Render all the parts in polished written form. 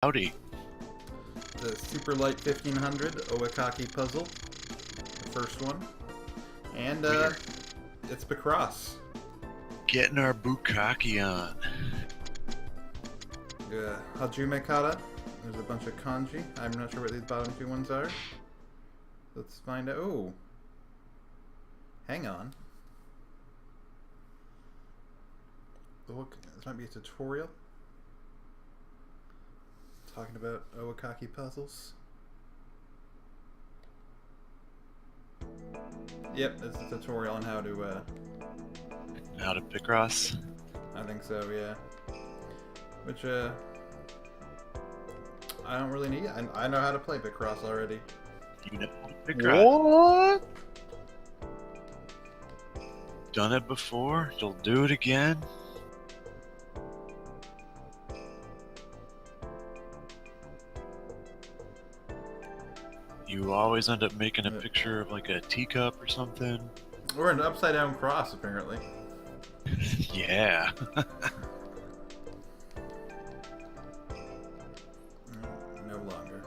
Howdy. The SuperLite 1500 Oekaki puzzle, the first one, and it's Picross. Getting our Bukkake on. Hajime Kata. There's a bunch of kanji. I'm not sure what these bottom two ones are. Let's find out. Oh, hang on. This might be a tutorial talking about Oekaki puzzles. Yep, it's a tutorial on how to Picross. I think so, yeah. Which I don't really need. I know how to play Picross already. You know Picross. What? Done it before. You'll do it again. You always end up making a picture of like a teacup or something. Or an upside down cross, apparently. Yeah. No longer.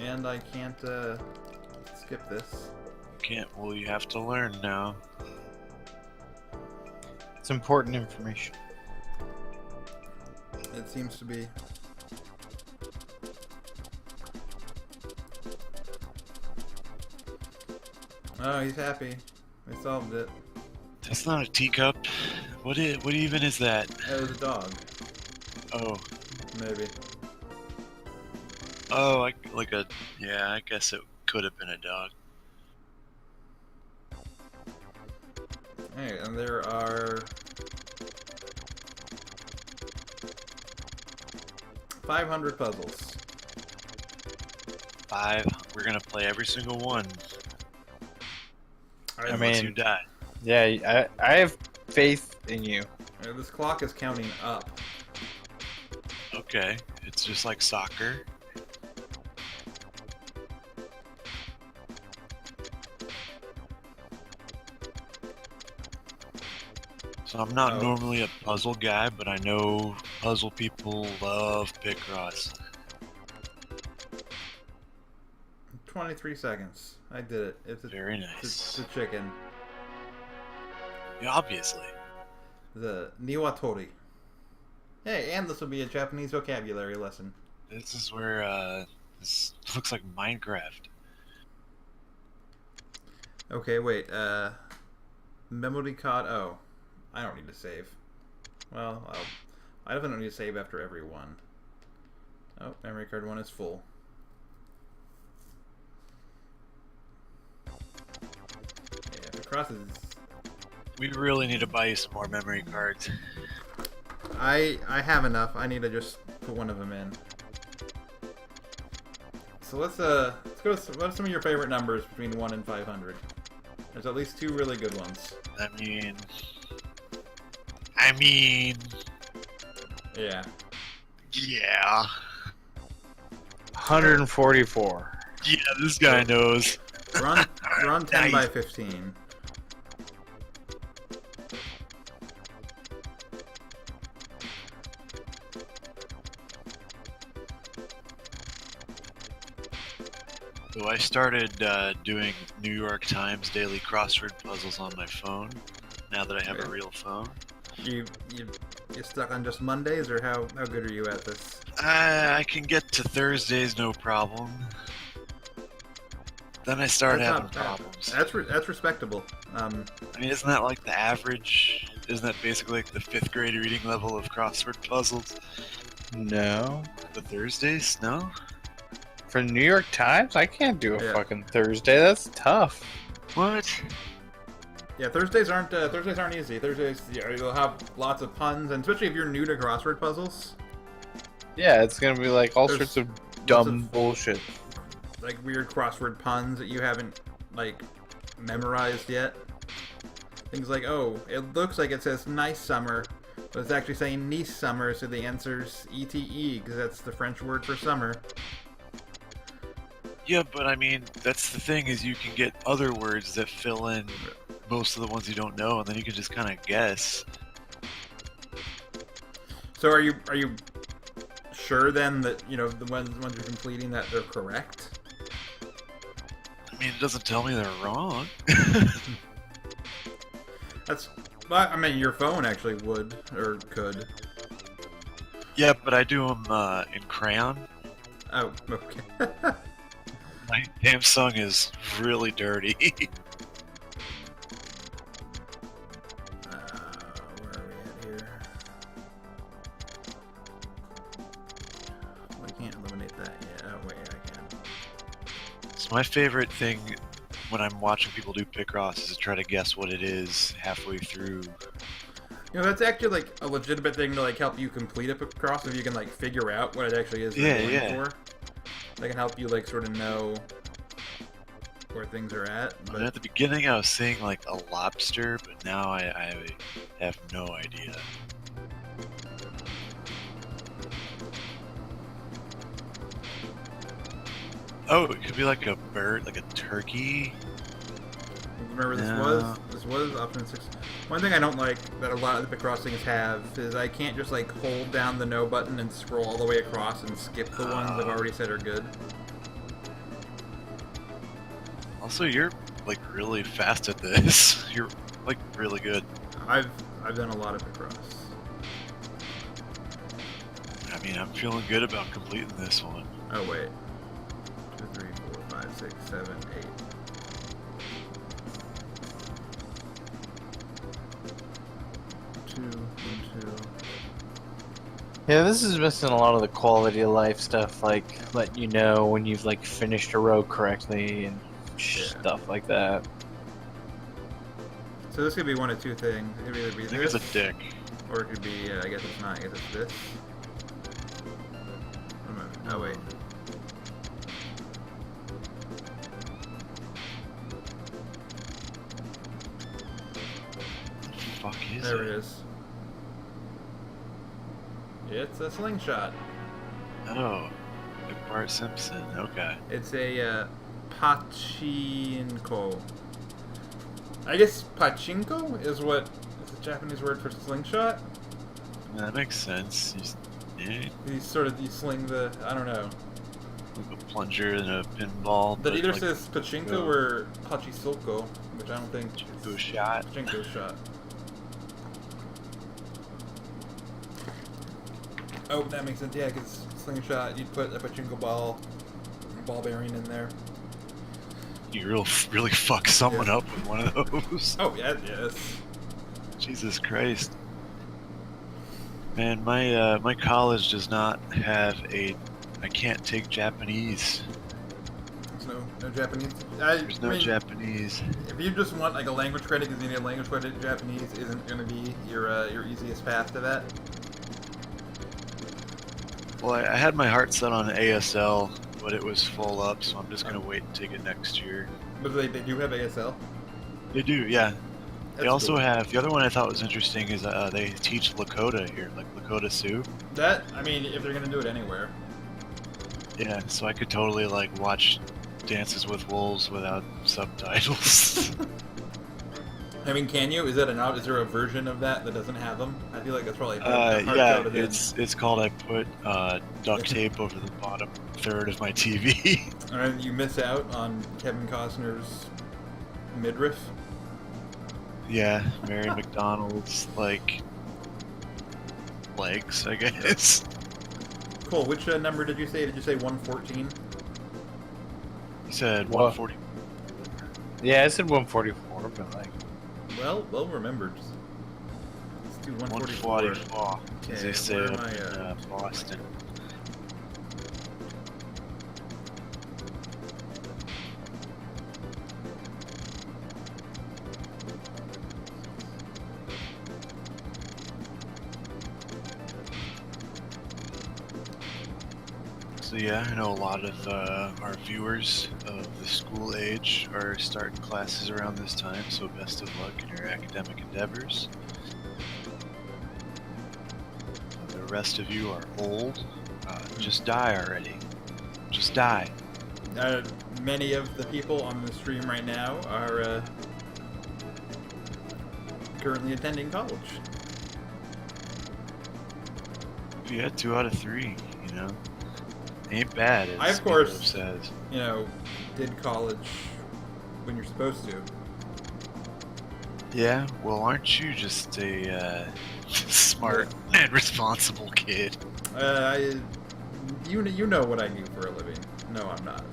And I can't skip this. Can't. Well, you have to learn now. It's important information. It seems to be. Oh, he's happy. We solved it. That's not a teacup. What even is that? It was a dog. Oh. Maybe. Oh, yeah, I guess it could have been a dog. Hey, and there are 500 puzzles. 5. We're gonna play every single one. I Unless mean, you die. yeah, I have faith in you. This clock is counting up. Okay, it's just like soccer. So I'm not normally a puzzle guy, but I know puzzle people love Picross. 23 seconds. I did it. It's a, Very nice. It's a chicken. Yeah, obviously. The niwatori. Hey, and this will be a Japanese vocabulary lesson. This is where, this looks like Minecraft. Okay, wait, memory card. Oh, I don't need to save. Well, I definitely don't need to save after every one. Oh, memory card 1 is full. Yeah, the cross is... We really need to buy you some more memory cards. I have enough. I need to just put one of them in. So let's go to what are some of your favorite numbers between 1 and 500? There's at least 2 really good ones. I mean... Yeah. Yeah. 144. Yeah, this guy knows. Run 10 by Nice. 15. So I started doing New York Times daily crossword puzzles on my phone. Now that I have a real phone, You stuck on just Mondays, or how good are you at this? I can get to Thursdays no problem. Then I start That's having not bad. problems. That's respectable. I mean, isn't that like the average? Isn't that basically like the 5th grade reading level of crossword puzzles? No. The Thursdays? No? For New York Times, I can't do a Yeah. fucking Thursday. That's tough. What? Yeah, Thursdays aren't easy. Thursdays, you'll have lots of puns, and especially if you're new to crossword puzzles, Yeah, it's gonna be like all There's sorts of lots dumb of- bullshit. like weird crossword puns that you haven't like memorized yet. Things like, oh, it looks like it says nice summer, but it's actually saying Nice summer, so the answer's ETE because that's the French word for summer. Yeah, but I mean, that's the thing is you can get other words that fill in most of the ones you don't know, and then you can just kind of guess. So are you sure then that the ones you're completing that they're correct? I mean, it doesn't tell me they're wrong. I mean, your phone actually would or could. Yeah, but I do them in crayon. Oh, okay. My Samsung is really dirty. Where are we at here? Well, I can't eliminate that yet. Oh, wait, I can. So my favorite thing when I'm watching people do Picross is to try to guess what it is halfway through. That's actually like a legitimate thing to like help you complete a cross if you can like figure out what it actually is you're going for. They can help you like sort of know where things are at. But at the beginning I was saying like a lobster, but now I have no idea. Oh, it could be like a bird, like a turkey. Remember this was? This was option 6. One thing I don't like that a lot of the Picross things have is I can't just like hold down the no button and scroll all the way across and skip the ones I've already said are good. Also, you're like really fast at this. You're like really good. I've done a lot of Picross. I mean, I'm feeling good about completing this one. Oh wait. 2, 3, 4, 5, 6, 7, 8. Yeah, this is missing a lot of the quality of life stuff, like let you know when you've like finished a row correctly and stuff like that. So this could be one of two things. It could either be I think it's a dick. or it could be, I guess it's not, I guess it's this. Oh wait. What the fuck is There it? it is. It's a slingshot. Oh, like Bart Simpson. Okay. It's a pachinko. I guess pachinko is what is the Japanese word for slingshot. Yeah, that makes sense. You sling the, I don't know. Like a plunger and a pinball. That either like says pachinko or pachisulko, which I don't think. Pachinko shot. Pachinko shot. Oh, that makes sense. Yeah, because slingshot, you'd put a pachinko ball bearing in there. You really fuck someone up with one of those. Oh yeah, yes. Jesus Christ. Man, my college does not have I can't take Japanese. There's no Japanese. There's no Japanese. If you just want like a language credit, because you need a language credit, Japanese isn't going to be your easiest path to that. Well, I had my heart set on ASL, but it was full up, so I'm just gonna wait and take it next year. But they do have ASL? They do, yeah. They That's also cool. have, the other one I thought was interesting is they teach Lakota here, like Lakota Sioux. That, I mean, if they're going to do it anywhere. Yeah, so I could totally like watch Dances with Wolves without subtitles. I mean, can you? Is there a version of that doesn't have them? I feel like that's probably hard yeah, coded in. it's called I put duct tape over the bottom third of my TV. And you miss out on Kevin Costner's midriff. Yeah, Mary McDonald's like legs, I guess. Cool. Which number did you say? Did you say 114? You said What? 140. Yeah, I said 144, but like. Well remembered. Let's do 144. 144, as Okay, they say where up am I, in Boston. So yeah, I know a lot of our viewers of the school age are starting classes around this time, so best of luck in your academic endeavors. The rest of you are old. Just die already. Just die. Many of the people on the stream right now are currently attending college. Yeah, 2 out of 3. You know, ain't bad. As I, of people course, have says. you know, did college when you're supposed to. Yeah. Well, aren't you just a smart and responsible kid? You know what I do for a living. No, I'm not.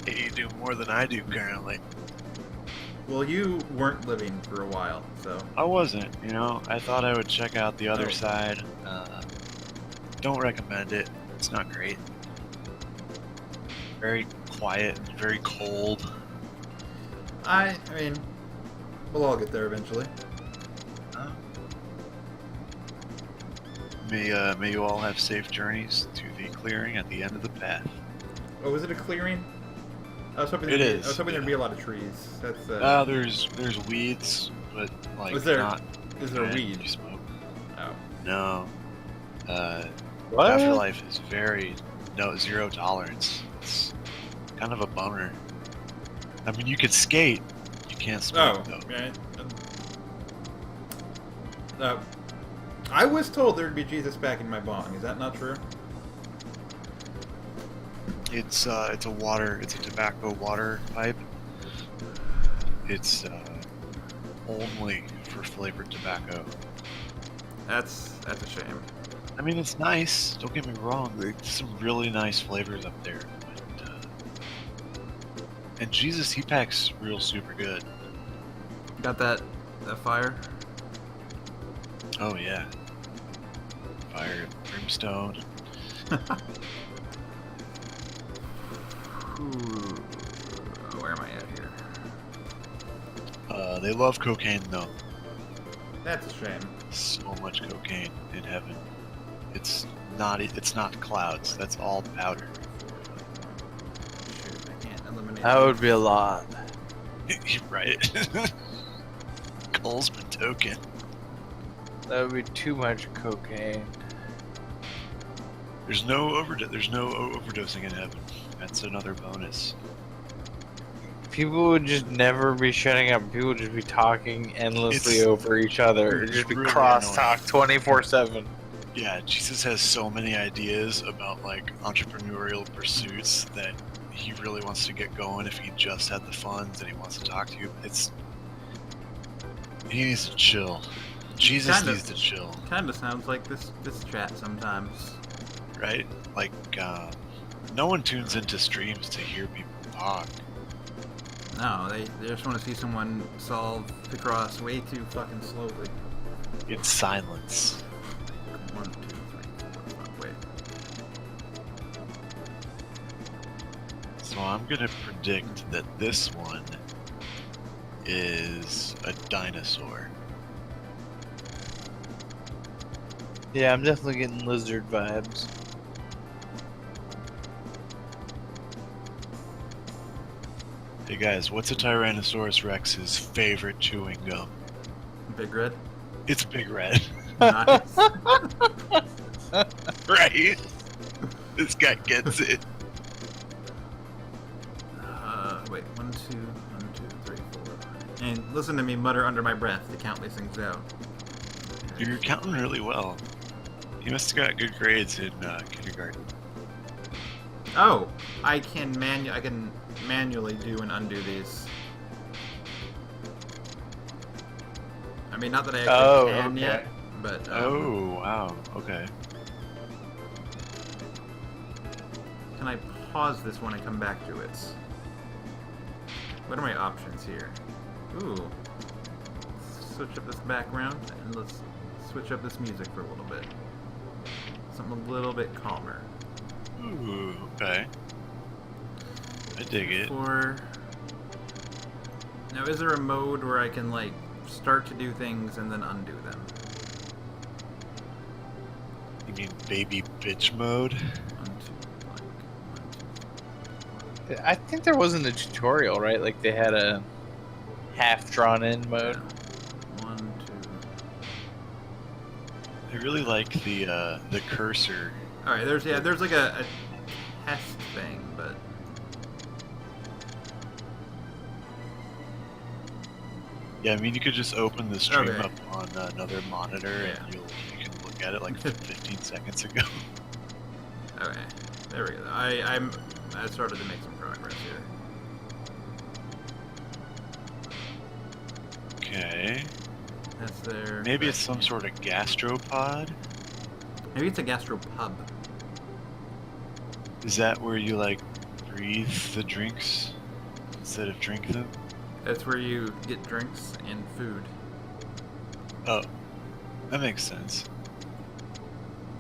You do more than I do currently. Well, you weren't living for a while, so. I wasn't. You know, I thought I would check out the other Oh. side. Don't recommend it. It's not great. Very quiet, very cold. I mean, we'll all get there eventually. May you all have safe journeys to the clearing at the end of the path. Oh, is it a clearing? I was hoping It there'd be, is, I was hoping yeah. there's be a lot of trees. That's There's weeds, but like Is there- not. is there bad weed? You smoke. Oh. No. What? Afterlife is zero tolerance. It's kind of a bummer. I mean, you could skate, you can't smoke though. Right. I was told there'd be Jesus back in my bong. Is that not true? It's a tobacco water pipe. It's only for flavored tobacco. That's a shame. I mean, it's nice. Don't get me wrong. There's some really nice flavors up there. But, and Jesus, he packs real super good. Got that fire? Oh yeah. Fire, brimstone. Ooh, where am I at here? They love cocaine though. That's a shame. So much cocaine in heaven. It's not clouds. That's all powder. Shoot, I can't eliminate. That would be a lot. You're right. Cole's been token. That would be too much cocaine. There's no overdosing in heaven. That's another bonus. People would just never be shutting up. People would just be talking endlessly It's- over each other. It'd just be really crosstalk 24/7. Yeah, Jesus has so many ideas about like entrepreneurial pursuits that he really wants to get going if he just had the funds and he wants to talk to you. He needs to chill. Jesus Kinda. needs to chill, Kind of sounds like this chat sometimes. right? Like, no one tunes into streams to hear people talk. No, they just want to see someone solve the cross way too fucking slowly. It's silence. 1, 2, 3, 4, 5. Wait. So I'm gonna predict that this one is a dinosaur. Yeah, I'm definitely getting lizard vibes. Hey guys, what's a Tyrannosaurus Rex's favorite chewing gum? Big Red. It's Big Red. Nice. Right? This guy gets it. Wait. 1, 2, 3, 4. And listen to me mutter under my breath to count these things out. You're counting really well. You must have got good grades in kindergarten. Oh, I can manually do and undo these. I mean, not that I actually can okay. yet, but Oh, wow. Okay. can I pause this when I come back to it? What are my options here? Ooh. Switch up this background and let's switch up this music for a little bit. Something a little bit calmer. Ooh, okay. I dig it. Now, is there a mode where I can like start to do things and then undo them? You mean baby bitch mode? I think there wasn't a tutorial, right? Like they had a half drawn in mode. 1, 2. I really like the cursor. All right, there's like a test thing, but. Yeah, I mean, you could just open the stream Okay. up on another monitor, Yeah. and you can look at it like 15 seconds ago. Okay, there we go. I started to make some progress here. Okay. That's there. Maybe it's some sort of gastropod. Maybe it's a gastropub. Is that where you like breathe the drinks instead of drink them? That's where you get drinks and food. Oh, that makes sense.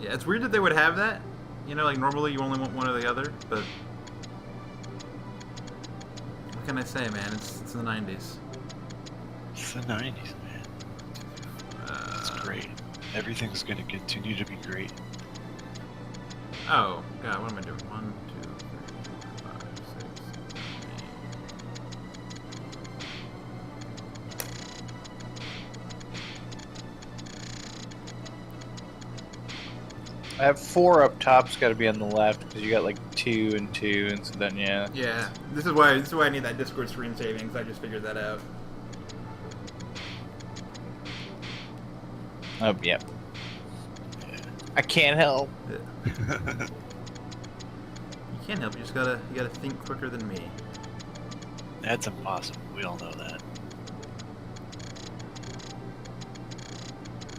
Yeah, it's weird that they would have that. You know, like normally you only want one or the other, but what can I say, man? It's the 90s. It's the 90s, man. It's great. Everything's gonna continue to be great. Oh, God, what am I doing? 1, 2, 3, 4, 5, 6, 7, 8. I have 4 up top. It's got to be on the left because you got like 2 and 2, and so then yeah. Yeah, this is why I need that Discord screen saving, because I just figured that out. Oh yeah. I can't help. You can't help. You gotta think quicker than me. That's impossible. We all know that.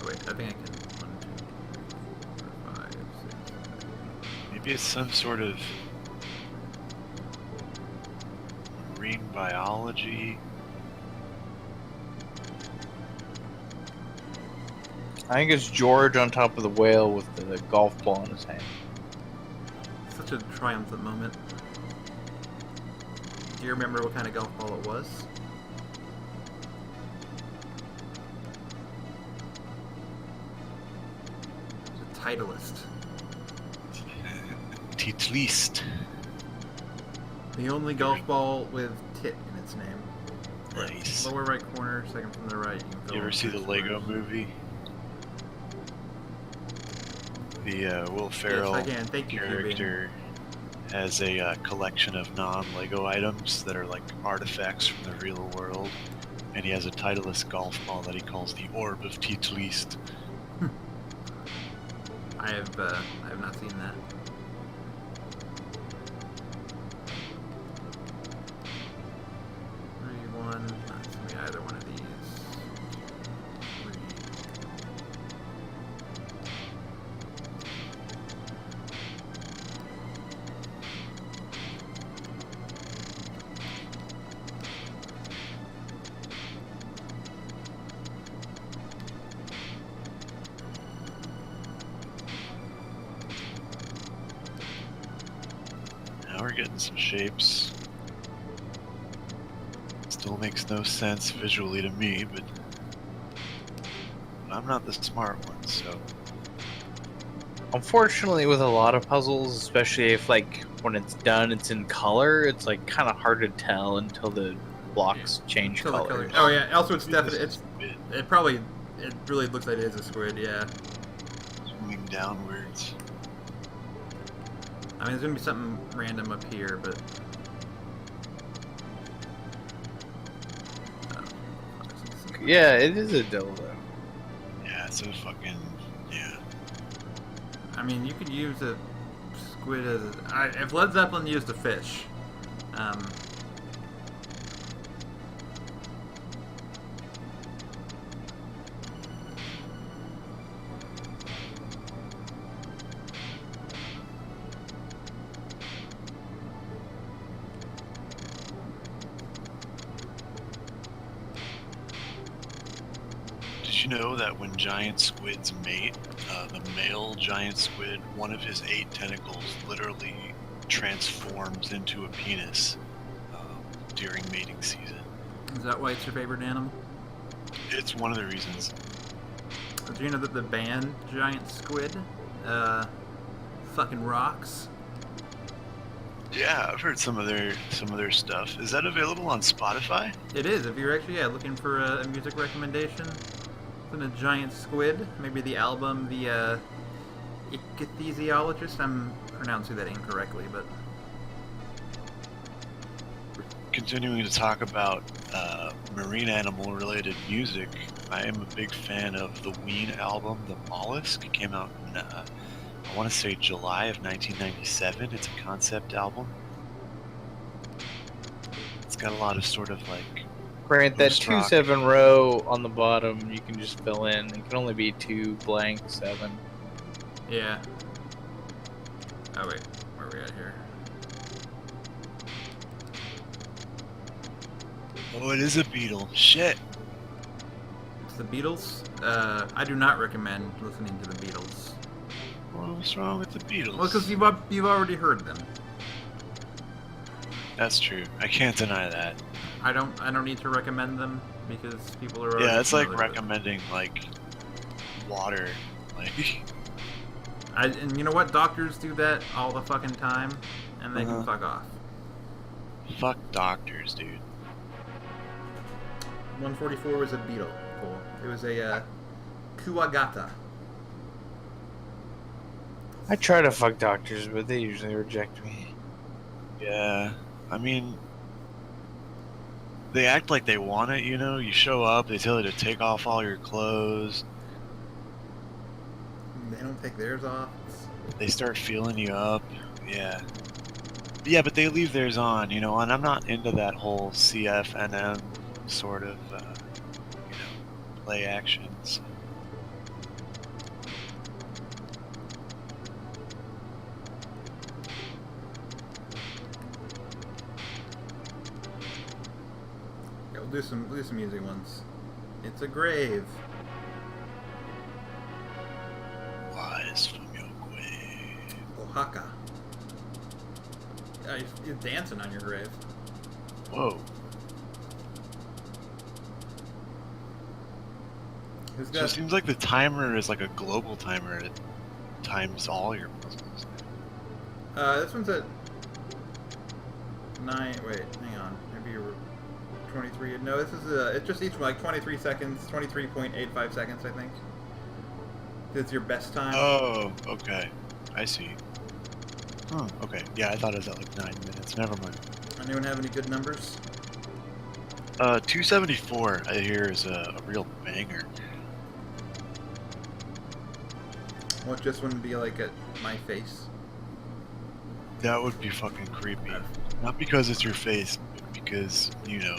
Oh wait, I think I can. 1, 2, 3, 4, 5, 6, 7. Maybe it's some sort of marine biology. I think it's George on top of the whale with the golf ball in his hand. Such a triumphant moment. Do you remember what kind of golf ball it was? It was a Titleist. Titleist. The only golf ball with tit in its name. Nice. Lower right corner, second from the right. You ever see the Lego movie? The Will Ferrell Yes, I can. Thank you, character has a collection of non-Lego items that are like artifacts from the real world, and he has a Titleist golf ball that he calls the Orb of Titleist. I have not seen that. One, not to me either one of these. 3. Now we're getting some shapes. Still makes no sense visually to me, but I'm not the smart one, so. Unfortunately, with a lot of puzzles, especially if like when it's done, it's in color. It's like kind of hard to tell until the blocks change Until the colors. Oh yeah. Also, it's Maybe definitely this is a bit it really looks like it is a squid. Yeah. swinging downwards. I mean, there's gonna be something random up here, but. Yeah, it is a dildo. Yeah, it's a fucking yeah. I mean, you could use a squid as if Led Zeppelin used a fish. Did you know that when giant squids mate, the male giant squid, one of his 8 tentacles literally transforms into a penis during mating season? Is that why it's your favorite animal? It's one of the reasons. Do you know that the band Giant Squid fucking rocks? Yeah, I've heard some of their stuff. Is that available on Spotify? It is. If you're actually looking for a music recommendation, then a Giant Squid, maybe the album, the Ichthyosiologist. I'm pronouncing that incorrectly, but Continuing to talk about marine animal related music, I am a big fan of the Ween album, The Mollusk. It came out in, I want to say July of 1997. It's a concept album. It's got a lot of sort of like. Grant, that post-rock. 2-7 row on the bottom, you can just fill in. It can only be 2 blank 7. Yeah. Oh wait, where are we at here? Oh, it is a beetle. Shit. It's the Beatles. I do not recommend listening to the Beatles. What's wrong with the Beatles? Well, because you've already heard them. That's true. I can't deny that. I don't need to recommend them because people are already Yeah, it's like familiar with recommending like water. Like and you know what? Doctors do that all the fucking time, and they Uh-huh. can fuck off. fuck doctors, dude. 144 was a beetle. Cool. It was a kuwagata. I try to fuck doctors, but they usually reject me. Yeah, I mean, they act like they want it. You know, you show up, they tell you to take off all your clothes. They don't take theirs off. They start feeling you up. Yeah. Yeah, but they leave theirs on, you know, and I'm not into that whole CFNM sort of, play actions. Yeah, we'll do some easy ones. It's a grave. Wise from your grave. Oekaki. Yeah, you're dancing on your grave. Whoa. Who's So got? it seems like the timer is like a global timer. It times all your puzzles. This one's at 9. Wait, hang on. Maybe you're 23. No, this is it's just each one like 23 seconds, 23.85 seconds, I think. It's your best time. Oh, okay. I see. Oh, okay. Yeah, I thought it was at like 9 minutes. Never mind. Anyone have any good numbers? 274, I hear, is a real banger. What just wouldn't be like at my face? That would be fucking creepy. Not because it's your face, but because, you know.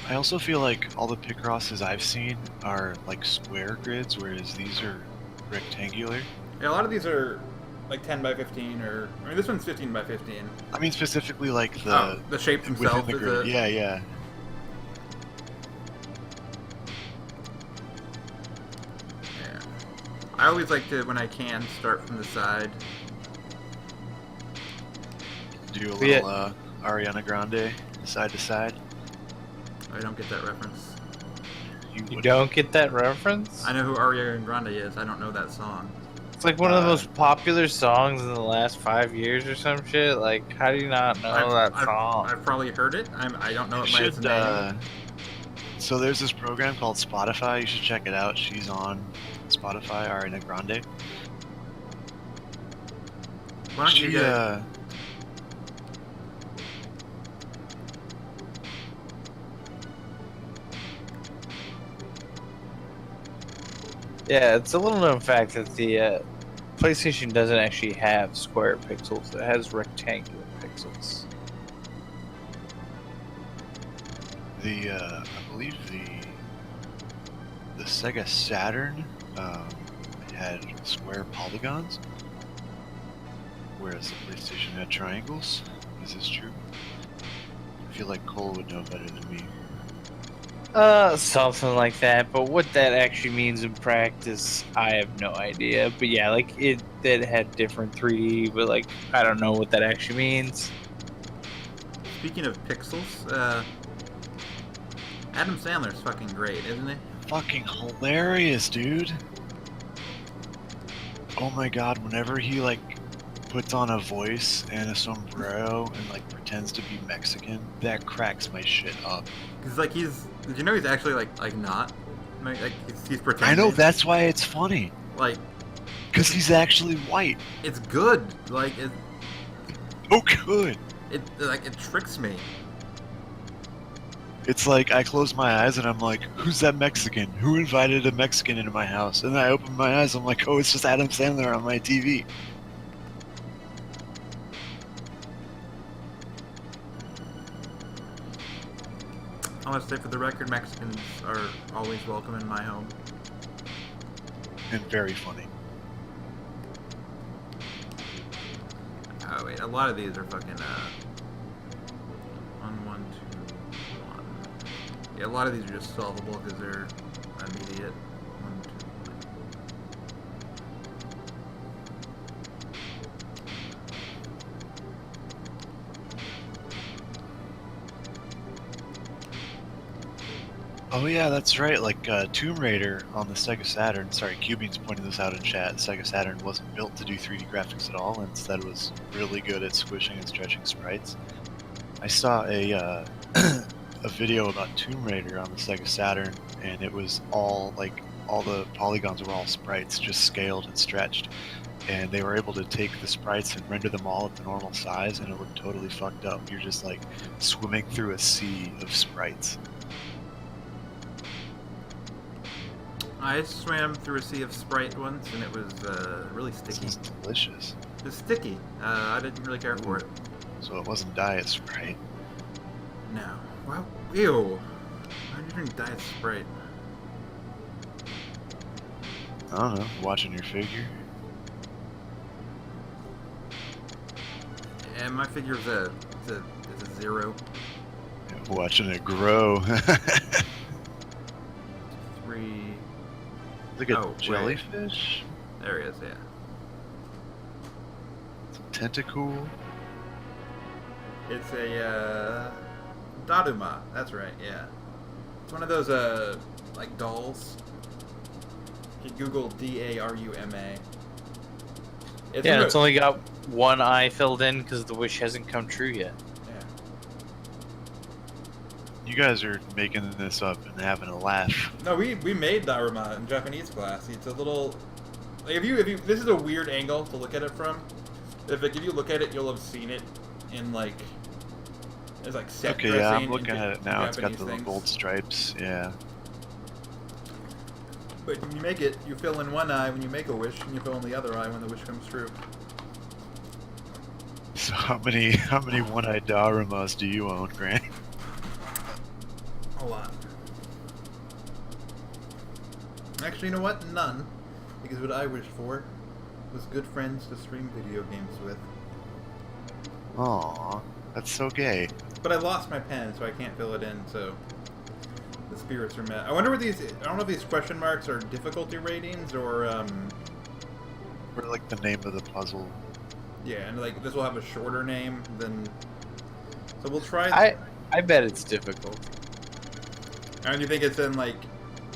I also feel like all the Picrosses I've seen are like square grids, whereas these are rectangular. Yeah, a lot of these are like 10 by 15, or I mean, this one's 15 by 15. I mean specifically like The shape within themselves the is grid. a Yeah, yeah. yeah. I always like to, when I can, start from the side. Do a little Ariana Grande side to side. I don't get that reference. You wouldn't. don't get that reference? I know who Ariana Grande is. I don't know that song. It's like one of the most popular songs in the last 5 years or some shit. Like, how do you not know that song? I've probably heard it. I don't know You it by its should, name. so there's this program called Spotify. You should check it out. She's on Spotify, Ariana Grande. Why don't you She, get? Yeah, it's a little known fact that the PlayStation doesn't actually have square pixels. It has rectangular pixels. I believe the Sega Saturn had square polygons, whereas the PlayStation had triangles. Is this true? I feel like Cole would know better than me. Something like that, but what that actually means in practice, I have no idea. But yeah, like it had different 3D, but like I don't know what that actually means. Speaking of pixels, Adam Sandler's fucking great, isn't he? Fucking hilarious, dude. Oh my god, whenever he like puts on a voice and a sombrero and like pretends pretends to be Mexican, that cracks my shit up. Cause like did you know he's actually like not, like he's I pretending. know, that's why it's funny. Like, Because he's actually white. it's good. Like Oh, good. it tricks me. It's like I close my eyes and I'm like, who's that Mexican? Who invited a Mexican into my house? And then I open my eyes, I'm like, oh, it's just Adam Sandler on my TV. I want to say, for the record, Mexicans are always welcome in my home. And very funny. Oh wait, a lot of these are fucking 1, 1, 2, 1. Yeah, a lot of these are just solvable because they're immediate. 1, 2, 1. Oh yeah, that's right. Like Tomb Raider on the Sega Saturn. Sorry, Cubine's pointing this out in chat. Sega Saturn wasn't built to do 3D graphics at all. Instead, was really good at squishing and stretching sprites. I saw a a video about Tomb Raider on the Sega Saturn, and it was all like all the polygons were all sprites, just scaled and stretched. And they were able to take the sprites and render them all at the normal size, and it looked totally fucked up. You're just like swimming through a sea of sprites. I swam through a sea of Sprite once, and it was really sticky. This is delicious. It was sticky. I didn't really care for it. So it wasn't Diet Sprite. No. Wow. Ew. Why did you drink Diet Sprite? I don't know. Watching your figure. Yeah, my figure is a 0. Watching it grow. 3. Look at Oh, jellyfish. There he is. Yeah. It's a tentacle. It's a Daruma. That's right. Yeah. It's one of those like dolls. You can Google Daruma. Yeah, it's only got one eye filled in because the wish hasn't come true yet. Yeah. You guys are making this up and having a laugh. No, we made Daruma in Japanese class. It's a little. Like, if you this is a weird angle to look at it from. If you look at it, you'll have seen it in like. There's like set Okay, dressing. yeah, I'm looking at it now. Japanese It's got the things. gold stripes. Yeah. But when you make it, you fill in one eye when you make a wish, and you fill in the other eye when the wish comes true. So how many one-eyed Darumas do you own, Grant? A lot. Actually, you know what? None. Because what I wished for was good friends to stream video games with. Aw, that's so gay. But I lost my pen, so I can't fill it in, so the spirits are met. I wonder what these... I don't know if these question marks are difficulty ratings, or, Or like the name of the puzzle. yeah, and like, this will have a shorter name than... So we'll try... I bet it's difficult. And you think it's in, like,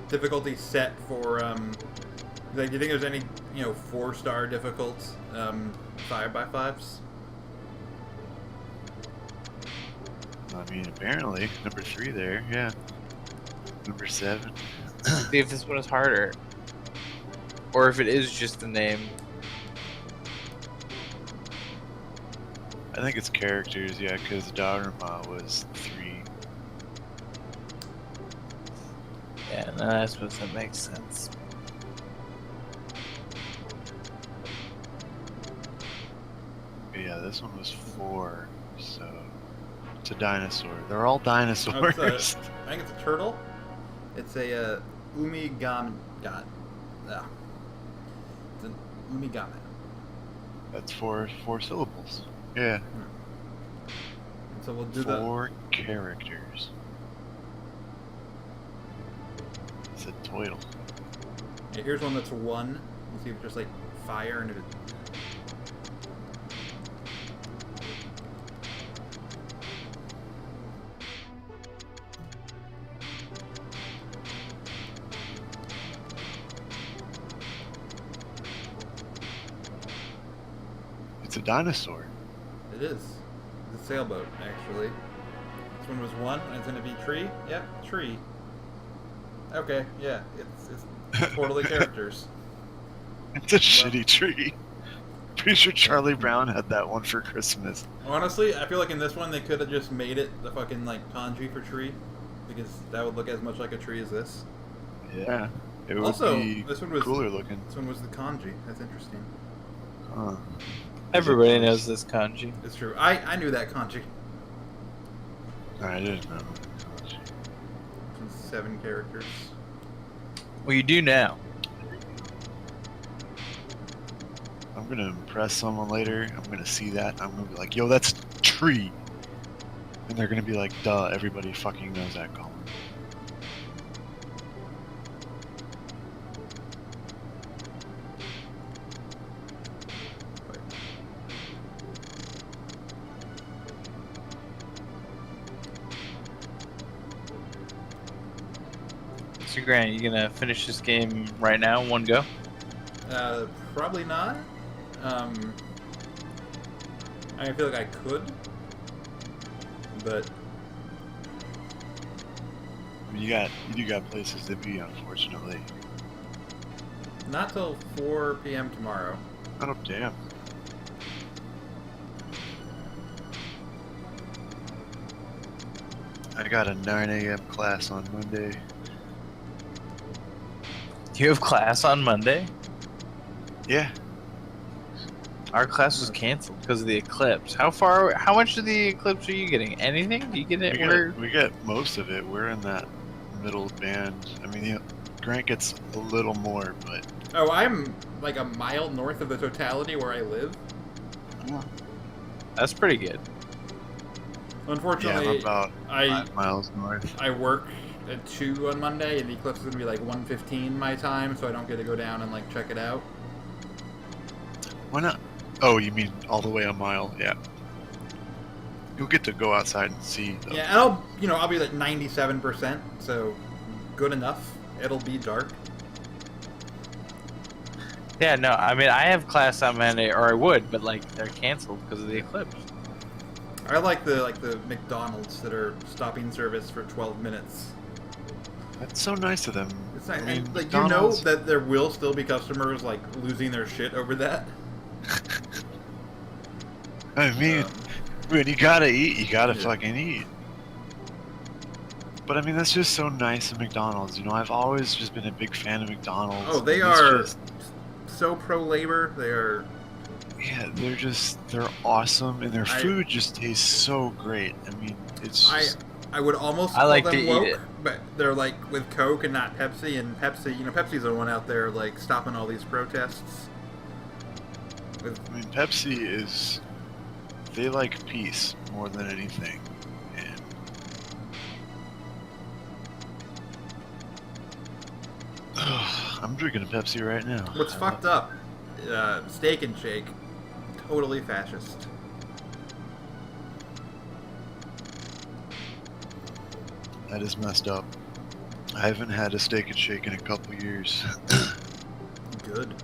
difficulty set for, like, do you think there's any, 4-star difficult, 5x5s? I mean, apparently number 3 there. Yeah. Number 7. See if this one is harder. Or if it is just the name. I think it's characters, yeah, because Daruma was 3. Yeah, no, I suppose that makes sense. But yeah, this one was 4, so it's a dinosaur. They're all dinosaurs. I think it's a turtle. It's a umigami. It's an umigami. That's 4 syllables. Yeah. And so we'll do 4 characters. It's a toidle. Yeah, here's one that's 1. We'll see if just like fire and if it. It's a dinosaur. It is. the sailboat, actually. This one was 1, and it's gonna be tree? Yep, tree. Okay, yeah, it's totally characters. It's a shitty tree. Pretty sure Charlie Brown had that one for Christmas. Honestly, I feel like in this one they could have just made it the fucking like kanji for tree, because that would look as much like a tree as this. Yeah. It would Also, be this one was cooler looking. This one was the kanji. That's interesting. Huh. Everybody knows this kanji. It's true. I knew that kanji. I didn't know. 7 characters. Well, you do now. I'm gonna impress someone later. I'm gonna see that. I'm gonna be like, yo, that's tree. And they're gonna be like, duh, everybody fucking knows that color. So, Grant, you gonna finish this game right now, one go? Probably not. I feel like I could, but You do got places to be, unfortunately. not till 4 p.m. tomorrow. Oh damn. I got a 9 a.m. class on Monday. You have class on Monday? Yeah. Our class was canceled because of the eclipse. How much of the eclipse are you getting? Anything? Do you get it? We get most of it. We're in that middle band. I mean, Grant gets a little more, but Oh, I'm like a mile north of the totality where I live. That's pretty good. yeah, Unfortunately, I'm about I 5 miles north. I work at 2 on Monday, and the eclipse is gonna be like 1:15 my time, so I don't get to go down and like check it out. Why not? Oh, you mean all the way a mile? Yeah. You'll get to go outside and see. Though. Yeah, and I'll be like 97%, so good enough. It'll be dark. Yeah, no, I mean, I have class on Monday, or I would, but like they're canceled because of the eclipse. I like the McDonald's that are stopping service for 12 minutes. That's so nice of them. It's nice. I mean, And, like, you know McDonald's- that there will still be customers like losing their shit over that. I mean, Um, when you gotta eat, you gotta yeah. fucking eat. But I mean, that's just so nice of McDonald's. You know, I've always just been a big fan of McDonald's. Oh, they and it's are just- so pro labor. They are. yeah, they're awesome, and their I- food just tastes so great. I mean, it's just, I would almost I call like them to eat woke, it. but they're like with Coke and not Pepsi. And Pepsi, Pepsi's the one out there like stopping all these protests. I mean, Pepsi is, they like peace more than anything, and I'm drinking a Pepsi right now. What's fucked up? Steak and Shake, totally fascist. That is messed up. I haven't had a steak and shake in a couple years. Good.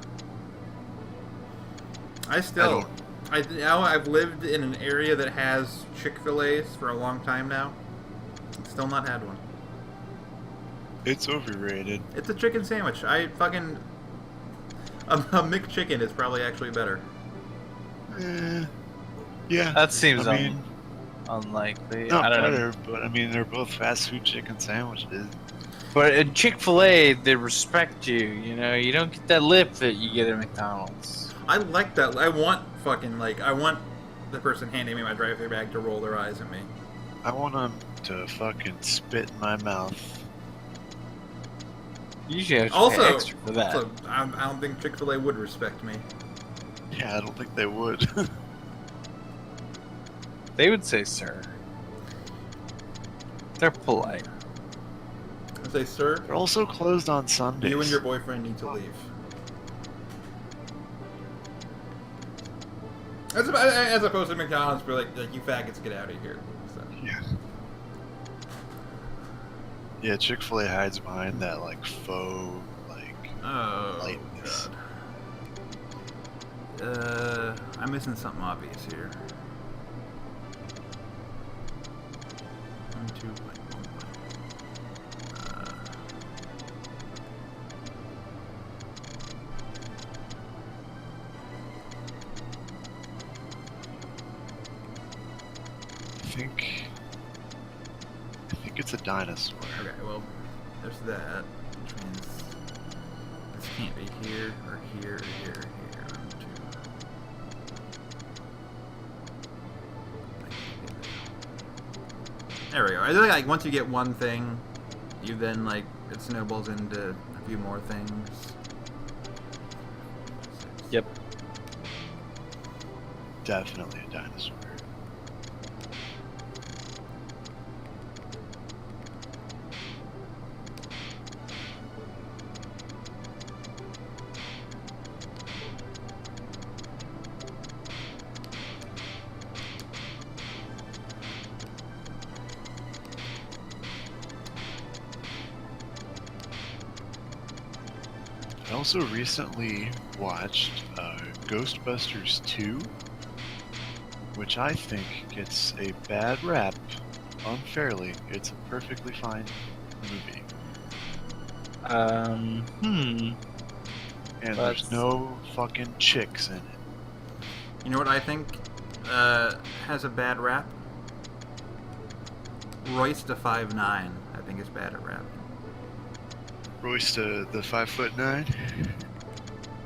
I've lived in an area that has Chick-fil-A's for a long time now. Still not had one. It's overrated. It's a chicken sandwich. A McChicken is probably actually better. Yeah. That seems I mean, unlikely. not I don't know. better, but I mean, they're both fast food chicken sandwiches. But at Chick-fil-A, they respect you. You know, you don't get that lip that you get at McDonald's. I like that. I want the person handing me my drive-thru bag to roll their eyes at me. I want them to fucking spit in my mouth. You usually have to Also, pay extra for that. I don't think Chick-fil-A would respect me. Yeah, I don't think they would. They would say, sir. They're polite. I say, sir, They're also closed on Sundays. you and your boyfriend need to leave. As opposed to McDonald's, be like you faggots, get out of here. So. Yeah. Yeah, Chick-fil-A hides behind that like faux Oh, lightness. God. I'm missing something obvious here. I think it's a dinosaur. Okay, well, there's that, which means this can't be here, or here, or here, or here. 1, 2. There we go. I think like once you get one thing, you then like it snowballs into a few more things. Yep. Definitely a dinosaur. I also recently watched Ghostbusters 2, which I think gets a bad rap unfairly. It's a perfectly fine movie. And there's no fucking chicks in it. You know what I think has a bad rap? Royce the 5'9", I think is bad at rap. Royce the 5'9".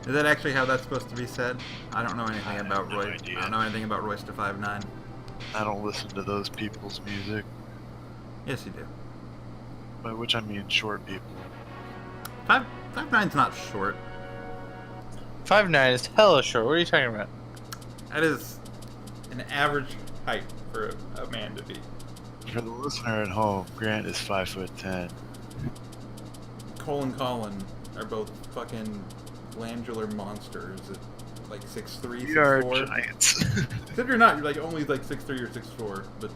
Is that actually how that's supposed to be said? I don't know anything about no Royce. idea. I don't know anything about Royce the 5'9". I don't listen to those people's music, Yes, you do. by which I mean short people. 5'9's not short. 5'9" is hella short. What are you talking about? That is an average height for a man to be. For the listener at home, Grant is 5'10". Cole and Colin are both fucking glandular monsters at like 6'3", We are 6'4". giants. Except you're not. You're like only like 6'3" or 6'4", but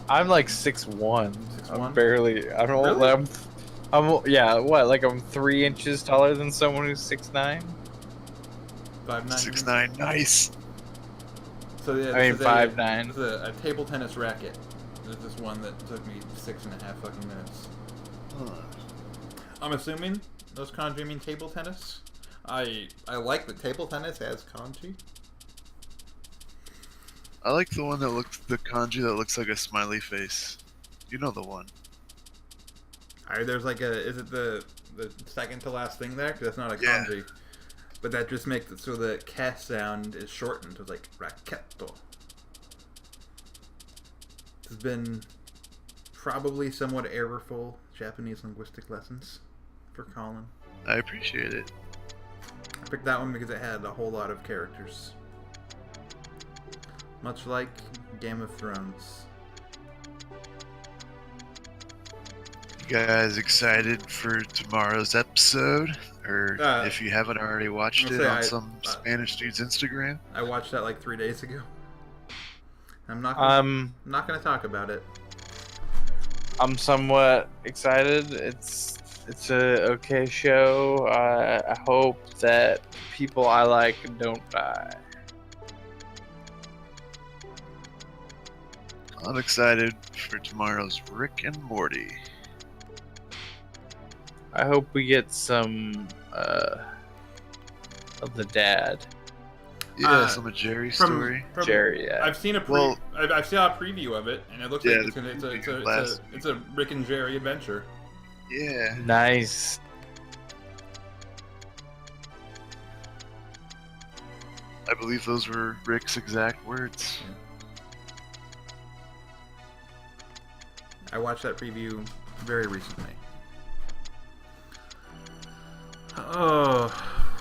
I'm like 6'1". 6'1"? I'm barely. I don't. Really? Yeah. What? Like I'm 3 inches taller than someone who's 6'9". 5'9". 6'9", nice. So yeah, I mean, this is 5'9". This is a table tennis racket. There's this one that took me 6.5 fucking minutes. Huh. I'm assuming those kanji mean table tennis. I like the table tennis as kanji. I like the one that the kanji that looks like a smiley face. You know the one. There's like is it the second to last thing there? Because that's not a Yeah. kanji. But that just makes it so the K sound is shortened to like raketo. This has been probably somewhat errorful Japanese linguistic lessons for Colin. I appreciate it. I picked that one because it had a whole lot of characters. Much like Game of Thrones. You guys excited for tomorrow's episode? Or if you haven't already watched it on some Spanish dude's Instagram? I watched that like 3 days ago. I'm not gonna talk about it. I'm somewhat excited. It's a okay show. I hope that people I like don't die. I'm excited for tomorrow's Rick and Morty. I hope we get some of the dad. Yeah, some of Jerry's story. From Jerry, yeah. I've seen I've seen a preview of it, and it looks like it's a Rick and Jerry adventure. Yeah. Nice. I believe those were Rick's exact words. I watched that preview very recently. Oh,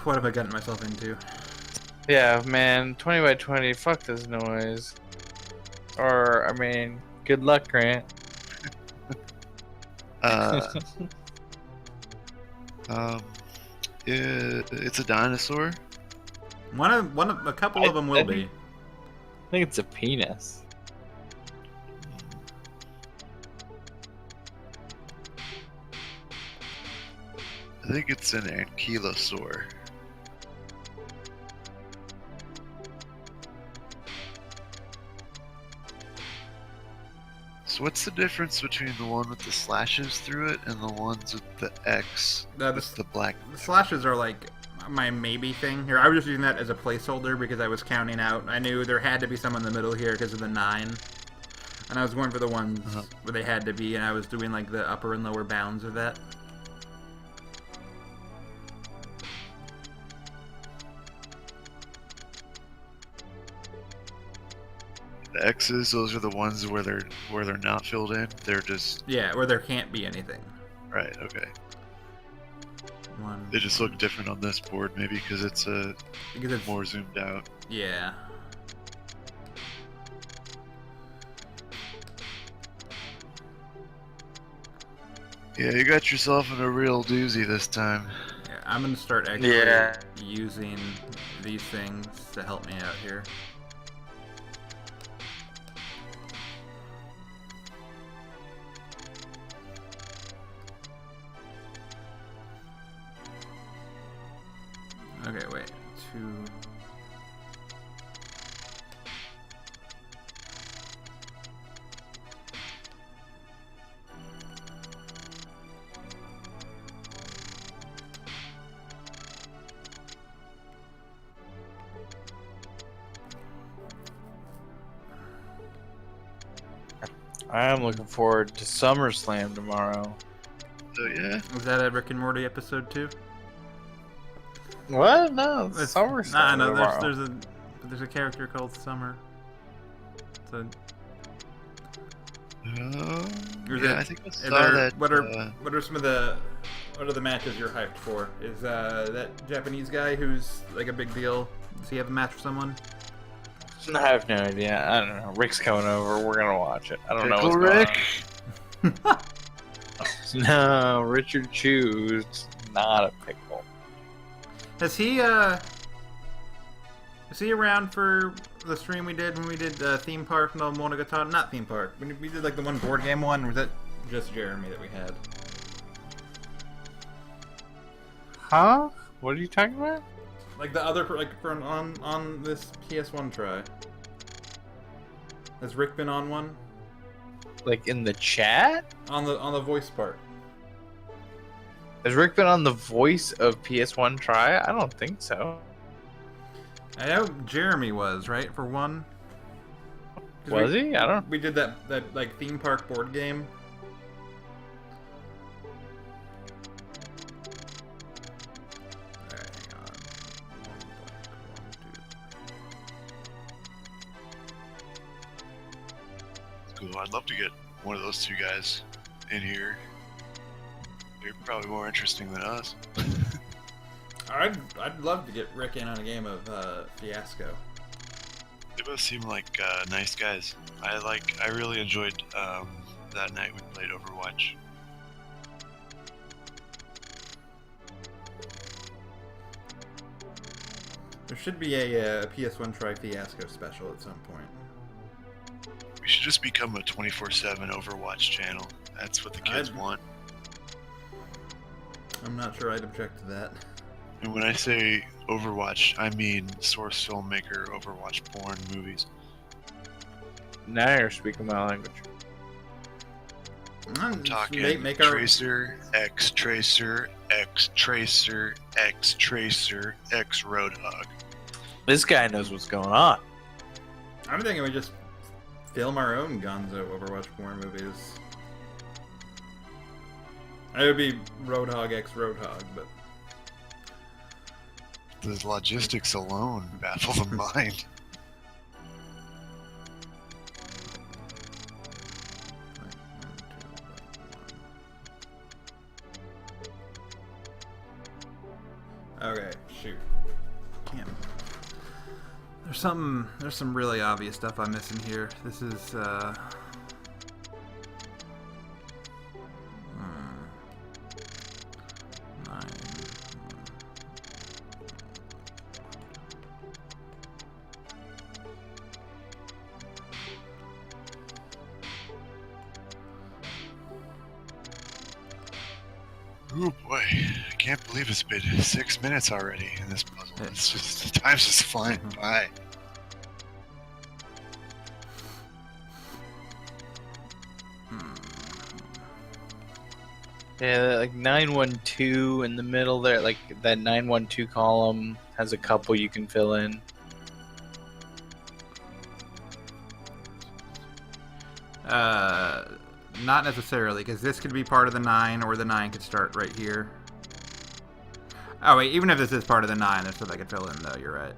what have I gotten myself into? Yeah, man. 20 by 20. Fuck this noise. Or, I mean, good luck, Grant. It's a dinosaur. A couple of them will be. I think it's a penis. I think it's an ankylosaur. So what's the difference between the one with the slashes through it and the ones with the X with the black? The slashes are like my maybe thing here. I was just using that as a placeholder because I was counting out. I knew there had to be some in the middle here because of the 9. And I was going for the ones where they had to be, and I was doing like the upper and lower bounds of that. The X's, those are the ones where they're not filled in. They're just where there can't be anything. right. Okay. One. They just look different on this board, maybe because it's more zoomed out. Yeah. Yeah, you got yourself in a real doozy this time. Yeah, I'm gonna start actually using these things to help me out here. Okay, wait. 2. I'm looking forward to SummerSlam tomorrow. Oh yeah. Was that a Rick and Morty episode too? What? No, it's SummerSlam No, tomorrow. there's a character called Summer. So, I think I saw that. What are some of the matches you're hyped for? Is that Japanese guy who's like a big deal? Does he have a match for someone? I have no idea. I don't know. Rick's coming over. We're gonna watch it. I don't know Pickle what's Rick? going on. No, Richard Chu's not a pickle. Is he around for the stream we did when we did Theme Park no Monogatari? Not Theme Park. When we did like the one board game one, or was that just Jeremy that we had? Huh? What are you talking about? Like the other, like from on this PS1 try. Has Rick been on one? Like in the chat? On the voice part. Has Rick been on the voice of PS1 try? I don't think so. I know Jeremy was, right, for one. Was he? I don't. We did that like theme park board game. Alright, hang on. Cool. I'd love to get one of those two guys in here. They're probably more interesting than us. I'd love to get Rick in on a game of Fiasco. They both seem like nice guys. I really enjoyed that night we played Overwatch. There should be a PS1 Try Fiasco special at some point. We should just become a 24/7 Overwatch channel. That's what the kids want. I'm not sure I'd object to that. And when I say Overwatch, I mean source filmmaker Overwatch porn movies. Now you're speaking my language. I'm talking make our... Tracer, X Tracer, X Tracer, X Tracer, X Roadhog. This guy knows what's going on. I'm thinking we just film our own Gonzo Overwatch porn movies. It would be Roadhog X Roadhog, but... The logistics alone baffle the mind. Okay, shoot. Can't. There's some really obvious stuff I'm missing here. This is, Oh boy, I can't believe it's been 6 minutes already in this puzzle. It's just, the time's just flying by. Yeah, like 912 in the middle there, like that 912 column has a couple you can fill in. Not necessarily, because this could be part of the 9, or the 9 could start right here. Oh wait, even if this is part of the 9, there's stuff I could fill in though, you're right.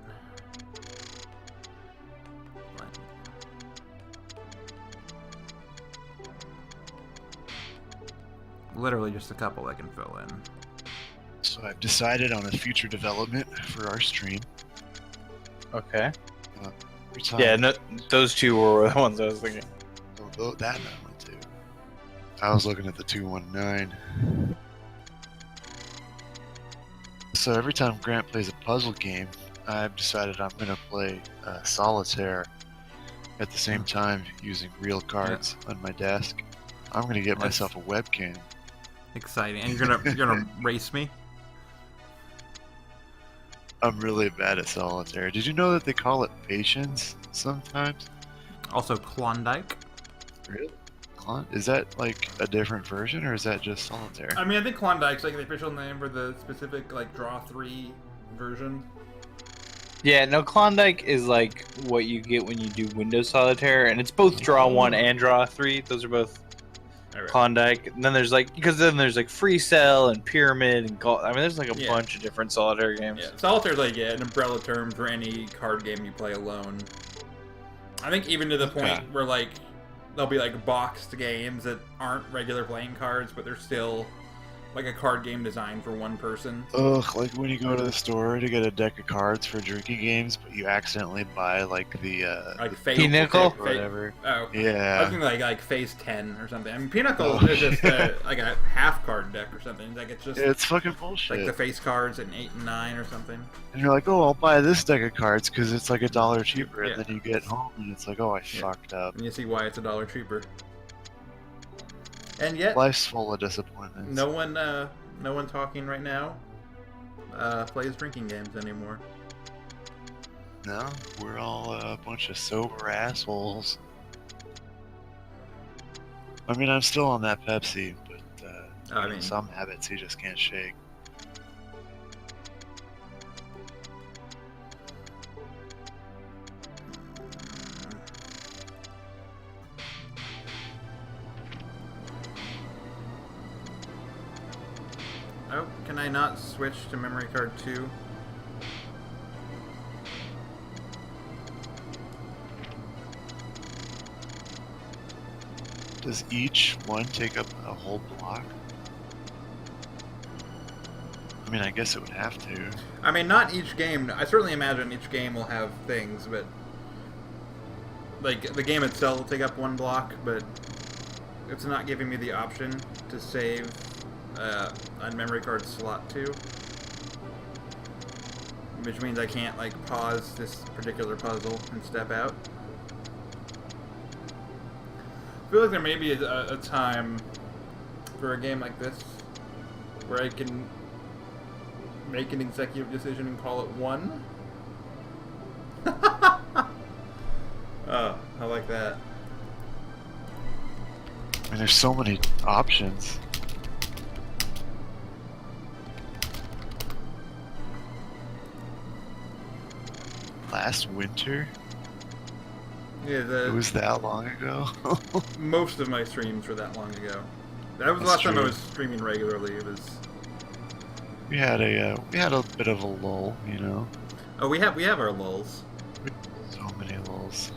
Literally just a couple I can fill in. So I've decided on a future development for our stream. Okay. Every time- Yeah, no, those two were the ones I was thinking. Oh, that one too. I was looking at the 219. So every time Grant plays a puzzle game, I've decided I'm going to play solitaire at the same time using real cards on my desk. I'm going to get myself a webcam. Exciting. And you're gonna race me? I'm really bad at solitaire. Did you know that they call it patience sometimes? Also Klondike. Really? Is that like a different version, or is that just solitaire? I mean, I think Klondike's like the official name for the specific like draw 3 version. Yeah, no, Klondike is like what you get when you do Windows Solitaire, and it's both Draw 1 and Draw 3. Those are both Klondike. And then there's like, because then there's like Free Cell and Pyramid and I mean, there's like a bunch of different solitaire games. Yeah, solitaire's like an umbrella term for any card game you play alone. I think even to the point where like there'll be like boxed games that aren't regular playing cards, but they're still like a card game designed for one person. Ugh, like when you go to the store to get a deck of cards for drinking games, but you accidentally buy like the like Pinnacle or whatever. Oh, yeah. I was thinking like Phase 10 or something. I mean, Pinnacle is just like a half card deck or something. Like it's just it's fucking bullshit. like the face cards in 8 and 9 or something. And you're like, oh, I'll buy this deck of cards because it's like $1 cheaper, and then you get home and it's like, oh, I fucked up. And you see why it's $1 cheaper. And yet, life's full of disappointments. No one talking right now plays drinking games anymore. No, we're all a bunch of sober assholes. I mean, I'm still on that Pepsi, but I mean, some habits you just can't shake. Oh, can I not switch to memory card 2? Does each one take up a whole block? I mean, I guess it would have to. I mean, not each game. I certainly imagine each game will have things, but like the game itself will take up 1 block, but it's not giving me the option to save on memory card slot 2, which means I can't like pause this particular puzzle and step out. I feel like there may be a time for a game like this where I can make an executive decision and call it 1. Oh, I like that. I mean, there's so many options. Last winter? Yeah, it was that long ago. Most of my streams were that long ago. That was the last time I was streaming regularly. It was. We had a bit of a lull, you know. Oh, we have our lulls. So many lulls.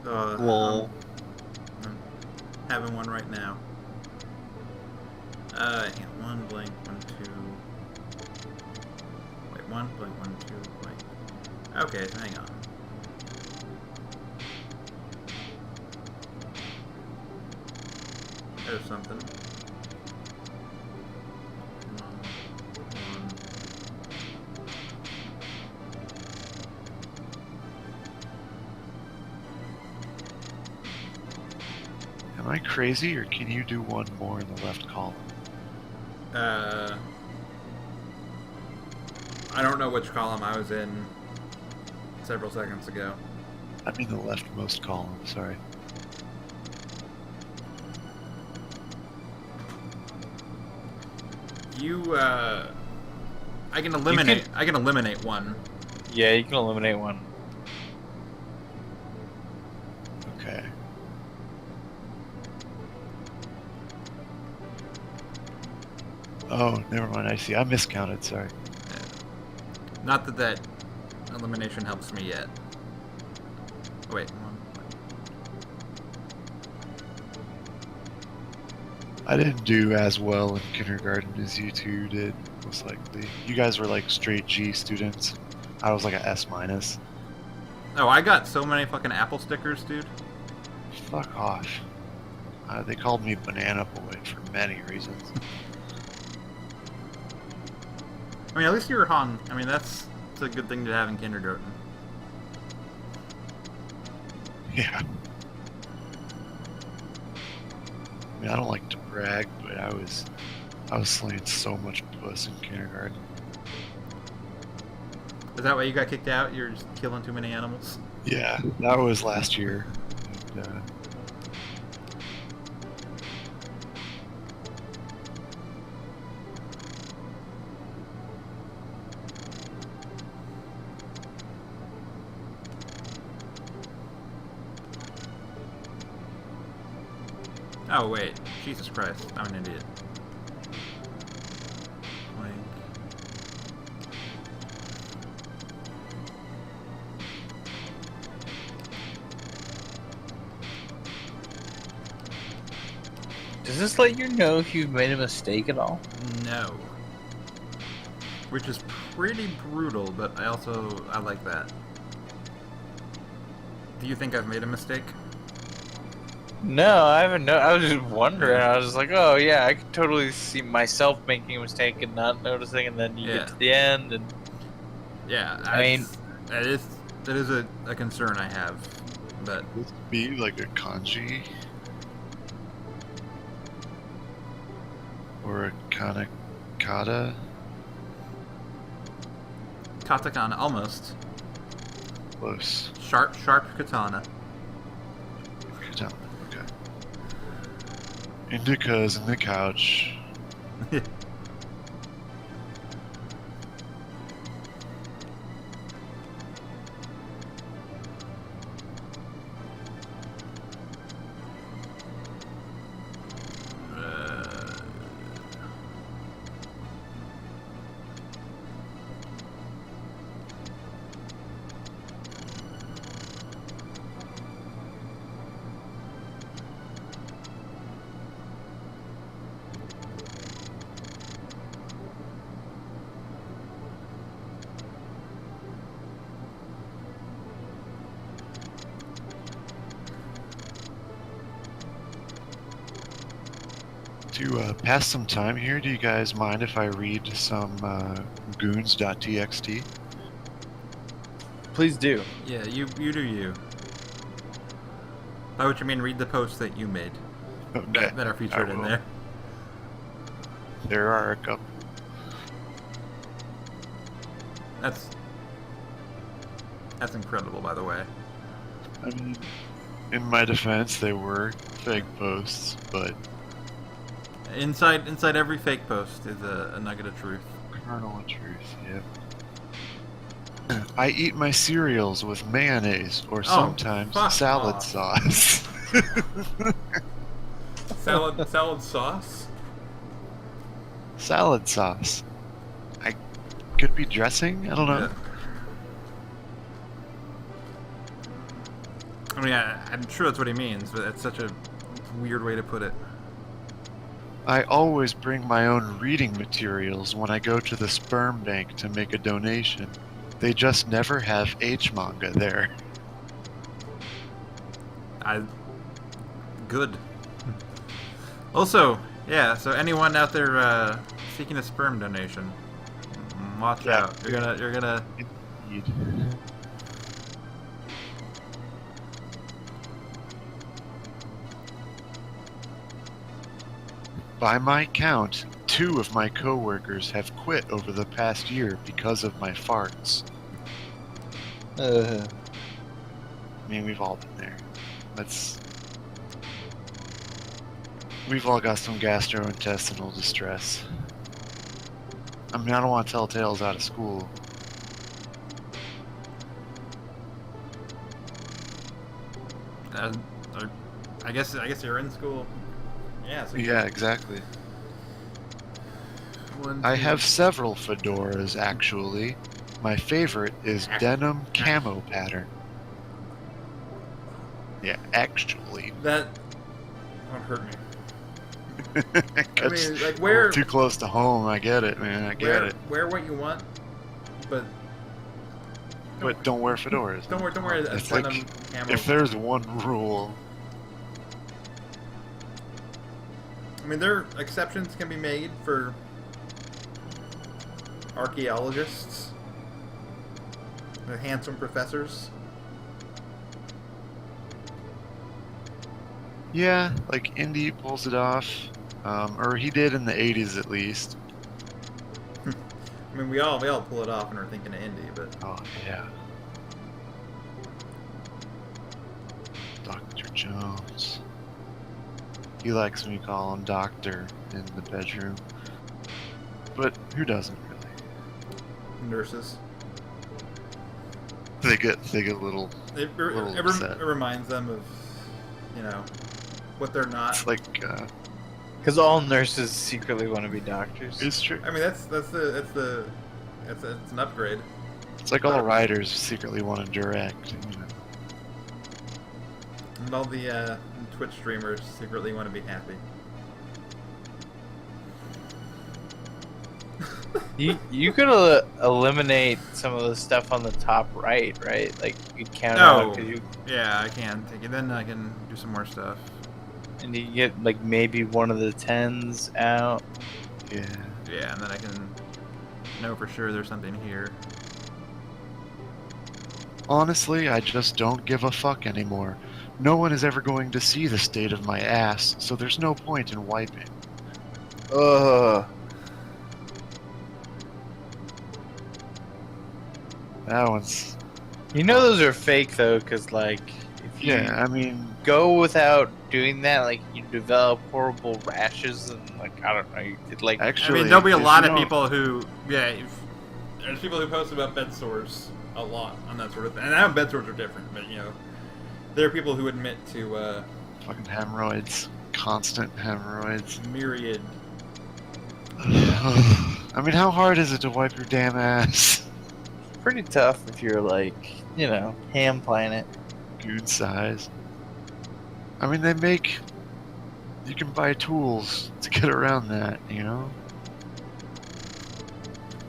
Lull. I'm having one right now. Yeah, 1 blank 1 2. Wait, 1 blank 1 2 blank. Okay, hang on. There's something. 1 1. Am I crazy, or can you do one more in the left column? I don't know which column I was in several seconds ago. I mean the leftmost column, sorry. I can eliminate. I can eliminate one. Yeah, you can eliminate one. Okay. Oh, never mind. I see. I miscounted. Sorry. Not that elimination helps me yet. Oh, wait. I didn't do as well in kindergarten as you two did, most likely. You guys were like straight G students. I was like a S minus. Oh, I got so many fucking Apple stickers, dude. Fuck off. They called me Banana Boy for many reasons. I mean, at least you were hung. I mean, that's a good thing to have in kindergarten. Yeah. I mean, I don't like to brag, but I was slaying so much puss in kindergarten. Is that why you got kicked out? You're just killing too many animals? Yeah, that was last year. And, Oh, wait. Jesus Christ. I'm an idiot. Does this let you know if you've made a mistake at all? No. Which is pretty brutal, but I like that. Do you think I've made a mistake? No, I haven't. I was just wondering. I was like, oh yeah, I could totally see myself making a mistake and not noticing, and then you get to the end, and yeah, I mean, that is a concern I have, but would this be like a kanji or a katakata? katakana almost. Close. Sharp katana. Katana. Okay. Indica's in the couch. To pass some time here, do you guys mind if I read some goons.txt? please do. Yeah, you do you. By which I mean read the posts that you made Okay. that are featured in there. There are a couple. That's incredible, by the way. I mean, in my defense, they were fake posts, but Inside every fake post is a nugget of truth. kernel of truth, yep. I eat my cereals with mayonnaise or sometimes fuck salad off. sauce. Salad sauce? Salad sauce. I could be dressing? I don't know. Yeah. I mean, I'm sure that's what he means, but that's such a weird way to put it. I always bring my own reading materials when I go to the sperm bank to make a donation. They just never have H manga there. Good. Also, yeah, so anyone out there seeking a sperm donation, watch out. You're gonna Indeed. By my count, 2 of my coworkers have quit over the past year because of my farts. I mean, we've all been there. We've all got some gastrointestinal distress. I mean, I don't want to tell tales out of school. I guess you're in school. Yeah. So Yeah, exactly. One, I two. have several fedoras, actually. My favorite is denim camo pattern. Yeah, actually. That won't hurt me. I It's mean, like, a wear little too close to home. I get it, man. I get it. Wear what you want, but Don't wear fedoras. don't wear a It's denim like, camo. if there's one rule, I mean, there exceptions can be made for archaeologists, the handsome professors. yeah, like Indy pulls it off, or he did in the '80s at least. I mean, we all pull it off when we're thinking of indie, but Oh yeah, Dr. Jones. He likes me call him Doctor in the bedroom, but who doesn't really? nurses. They get little. It upset. reminds them of, what they're not. It's like Because all nurses secretly want to be doctors. it's true. I mean, that's an upgrade. It's like all writers secretly want to direct. And all the Twitch streamers secretly want to be happy. You could eliminate some of the stuff on the top right? Like you count Oh, out, 'cause you, yeah, I can take it. Then I can do some more stuff. and you get like maybe one of the 10s out. Yeah. Yeah, and then I can know for sure there's something here. Honestly, I just don't give a fuck anymore. No one is ever going to see the state of my ass, so there's no point in wiping. Ugh. That one's... You know those are fake though, because like if you Yeah, I mean... go without doing that, like you develop horrible rashes and like I don't know, you could like. Actually, I mean, there'll be a if lot you of don't- people who, there's people who post about bed sores a lot on that sort of thing. And I know bed sores are different, but there are people who admit to Fucking hemorrhoids. Constant hemorrhoids. myriad. I mean, how hard is it to wipe your damn ass? Pretty tough if you're like, ham planet. Good size. I mean, they make... You can buy tools to get around that,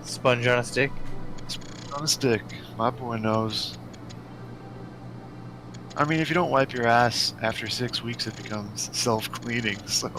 Sponge on a stick. On a stick. My boy knows. I mean, if you don't wipe your ass after 6 weeks, it becomes self-cleaning, so...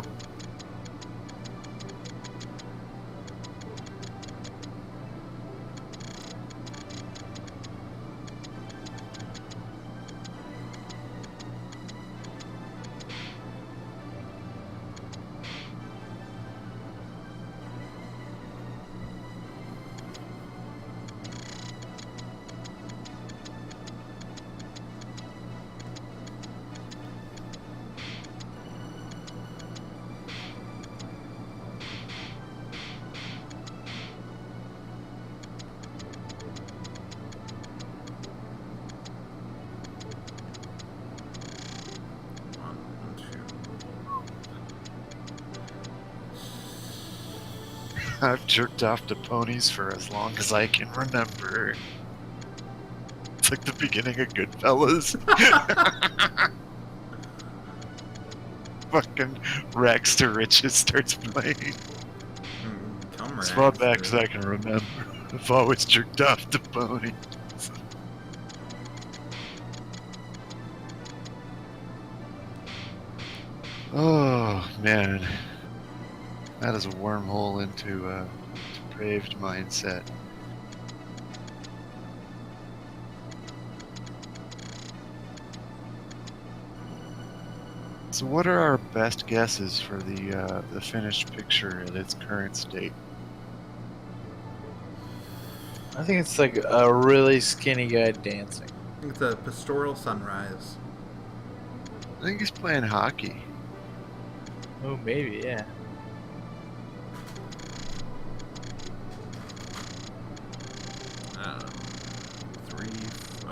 I've jerked off to ponies for as long as I can remember. It's like the beginning of Goodfellas. Fucking Rags to Riches starts playing. As far back as I can remember, I've always jerked off to ponies. Oh, man. That is a wormhole into a depraved mindset. So what are our best guesses for the finished picture at its current state? I think it's like a really skinny guy dancing. I think it's a pastoral sunrise. I think he's playing hockey. Oh, maybe, yeah.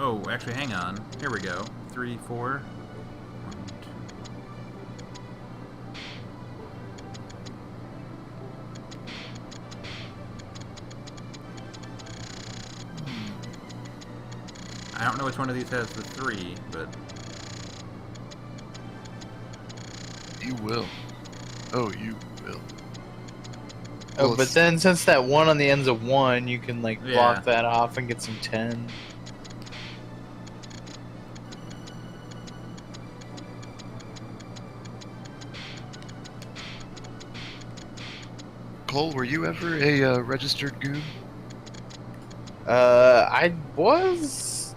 Oh, actually, hang on. Here we go. 3, 4. 1, 2. I don't know which one of these has the 3, but... You will. Oh, you will. Oh, Well, but then since that one on the end's a 1, you can like Yeah. block that off and get some 10. Cole, were you ever a registered goon? I was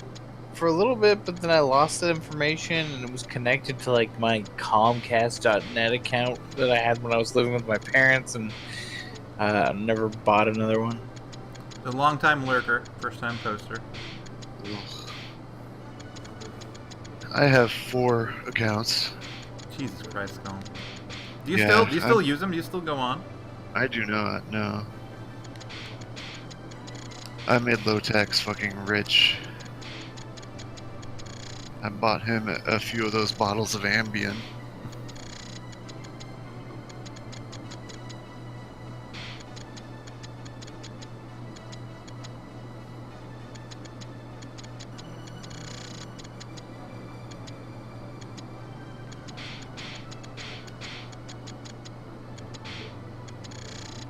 for a little bit, but then I lost that information, and it was connected to like my Comcast.net account that I had when I was living with my parents, and never bought another one. The long-time lurker, first-time poster. Ugh. I have 4 accounts. Jesus Christ, Colin. Do you Yeah, still use them? Do you still go on? I do not, no. I made Low-Tech's fucking rich. I bought him a few of those bottles of Ambien.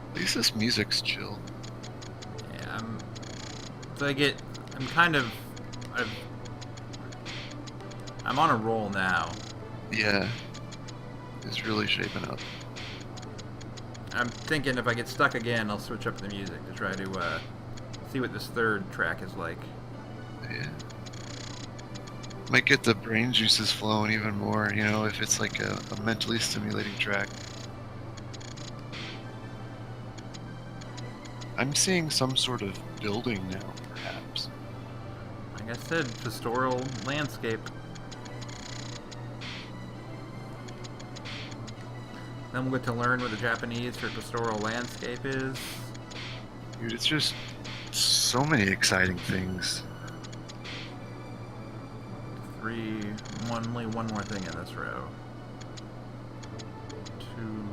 At least this music's chill. Yeah, I'm on a roll now. Yeah. It's really shaping up. I'm thinking if I get stuck again, I'll switch up the music to try to see what this third track is like. Yeah. Might get the brain juices flowing even more, you know, if it's like a mentally stimulating track. I'm seeing some sort of building now, perhaps. Like I said, pastoral landscape. Then we'll get to learn what the Japanese for pastoral landscape is. Dude, it's just so many exciting things. Only one more thing in this row. 2.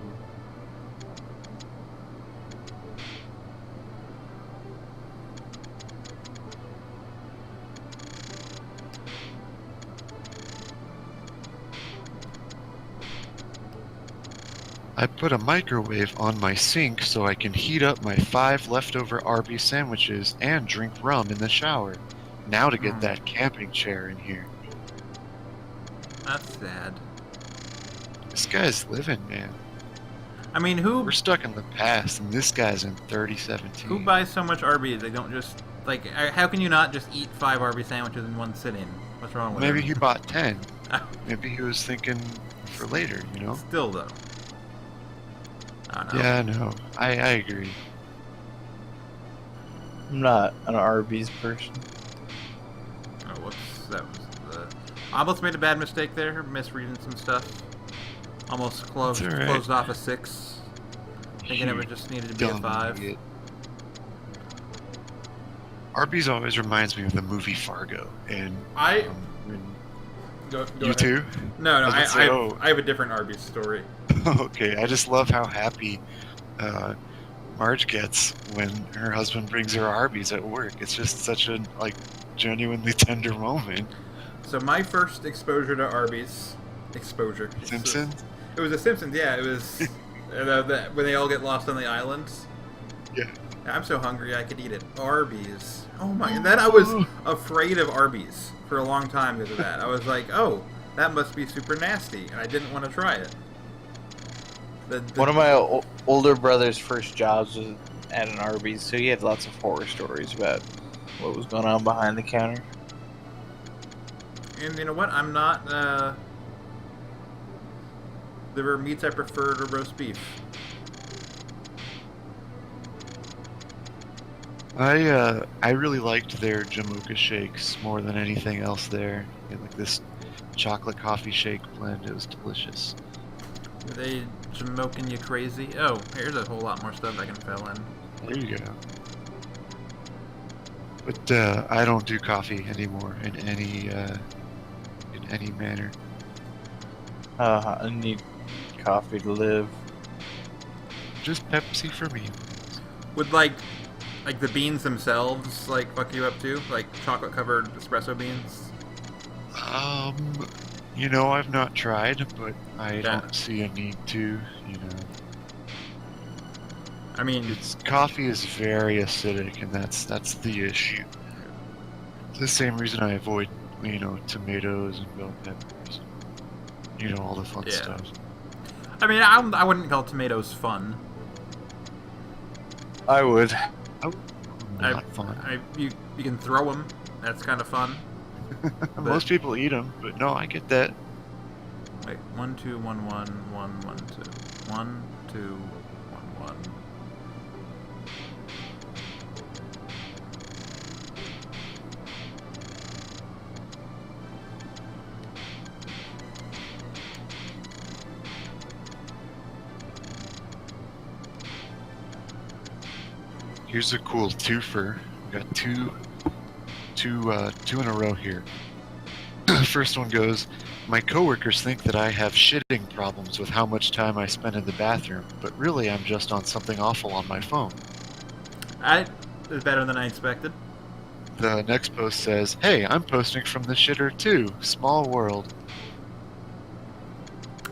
I put a microwave on my sink so I can heat up my 5 leftover Arby's sandwiches and drink rum in the shower. Now to get that camping chair in here. That's sad. This guy's living, man. I mean, We're stuck in the past, and this guy's in 3017. who buys so much Arby's? They don't just like. How can you not just eat 5 Arby's sandwiches in one sitting? What's wrong with Maybe him? he bought 10. Maybe he was thinking for later, you know? Still though. I don't know. Yeah, no. I agree. I'm not an Arby's person. Oh, whoops. That was the. I almost made a bad mistake there, misreading some stuff. Almost closed It's all right. closed off a 6, thinking it would just needed to be a Dumb 5. idiot. Arby's always reminds me of the movie Fargo, and when Go you ahead. too? No, I was gonna say, oh. I have a different Arby's story. Okay, I just love how happy Marge gets when her husband brings her Arby's at work. It's just such a like genuinely tender moment. So my first exposure to Arby's, Simpsons? It was a Simpsons, yeah. It was when they all get lost on the islands. Yeah. I'm so hungry I could eat it. Arby's. Oh my! Then I was afraid of Arby's for a long time because of that. I was like, oh, that must be super nasty, and I didn't want to try it. One of my older brother's first jobs was at an Arby's, so he had lots of horror stories about what was going on behind the counter. And you know what? I'm not. There were meats I preferred to roast beef. I really liked their Jamaica shakes more than anything else there. They had, like this chocolate coffee shake blend. It was delicious. Were they smoking you crazy? Oh, here's a whole lot more stuff I can fill in. There you go. But I don't do coffee anymore in any manner. I need coffee to live. Just Pepsi for me. Would like the beans themselves like fuck you up too? Like chocolate covered espresso beans? I've not tried, but I don't see a need to. I mean, coffee is very acidic, and that's the issue. It's the same reason I avoid, tomatoes and bell peppers. All the fun stuff. I mean, I wouldn't call tomatoes fun. I would. Not fun. You can throw them. That's kind of fun. Most people eat them, but no, I get that. Wait, 1 2 1 1 1 1 2 1 2 1 1. Here's a cool twofer. We got two in a row here. First one goes, my coworkers think that I have shitting problems with how much time I spend in the bathroom, but really I'm just on something awful on my phone. It's better than I expected. The next post says, hey, I'm posting from the shitter too. Small world.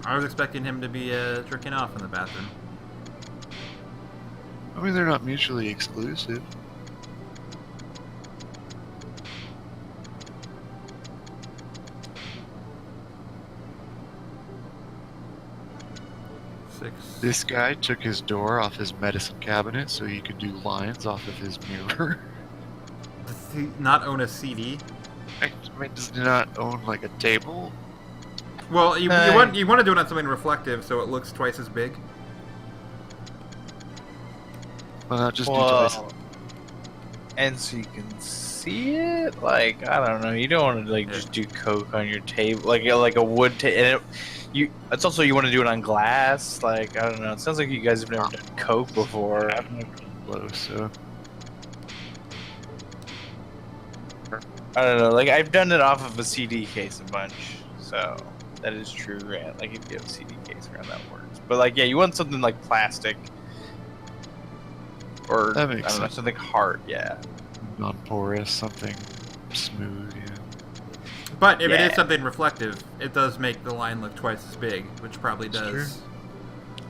I was expecting him to be jerking off in the bathroom. I mean, they're not mutually exclusive. This guy took his door off his medicine cabinet so he could do lines off of his mirror. Does he not own a CD? I mean, does he not own like a table? Well, you want to do it on something reflective so it looks twice as big. Why not just do twice? And so you can see it. Like, I don't know. You don't want to just do coke on your table, like a wood table. It's also you want to do it on glass. Like, I don't know. It sounds like you guys have never done coke before. I've never done blow, so I don't know. Like, I've done it off of a CD case a bunch, so that is true, Grant. Like, if you have a CD case around, that works. But like, yeah, you want something like plastic, or that makes I don't know, something hard. Yeah, non-porous, something smooth. Yeah. But if it is something reflective, it does make the line look twice as big, which probably does. True.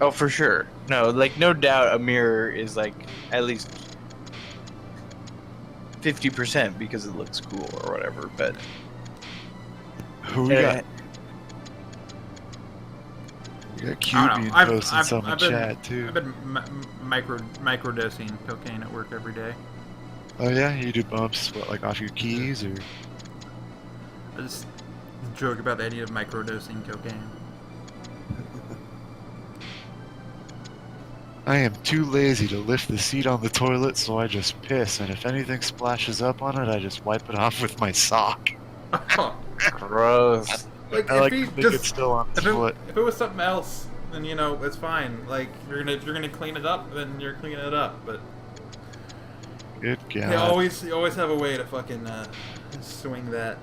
Oh, for sure. No, like, no doubt a mirror is, like, at least 50% because it looks cool or whatever, but... Who we got? We got Cubian posting some in chat, too. I've been microdosing cocaine at work every day. Oh, yeah? You do bumps, like off your keys, or...? I just joke about the idea of microdosing cocaine. I am too lazy to lift the seat on the toilet, so I just piss, and if anything splashes up on it, I just wipe it off with my sock. Gross. Like, I like to think it's still on his foot. If it was something else, then it's fine. Like, if you're gonna clean it up, then you're cleaning it up. But good God, you always have a way to fucking swing that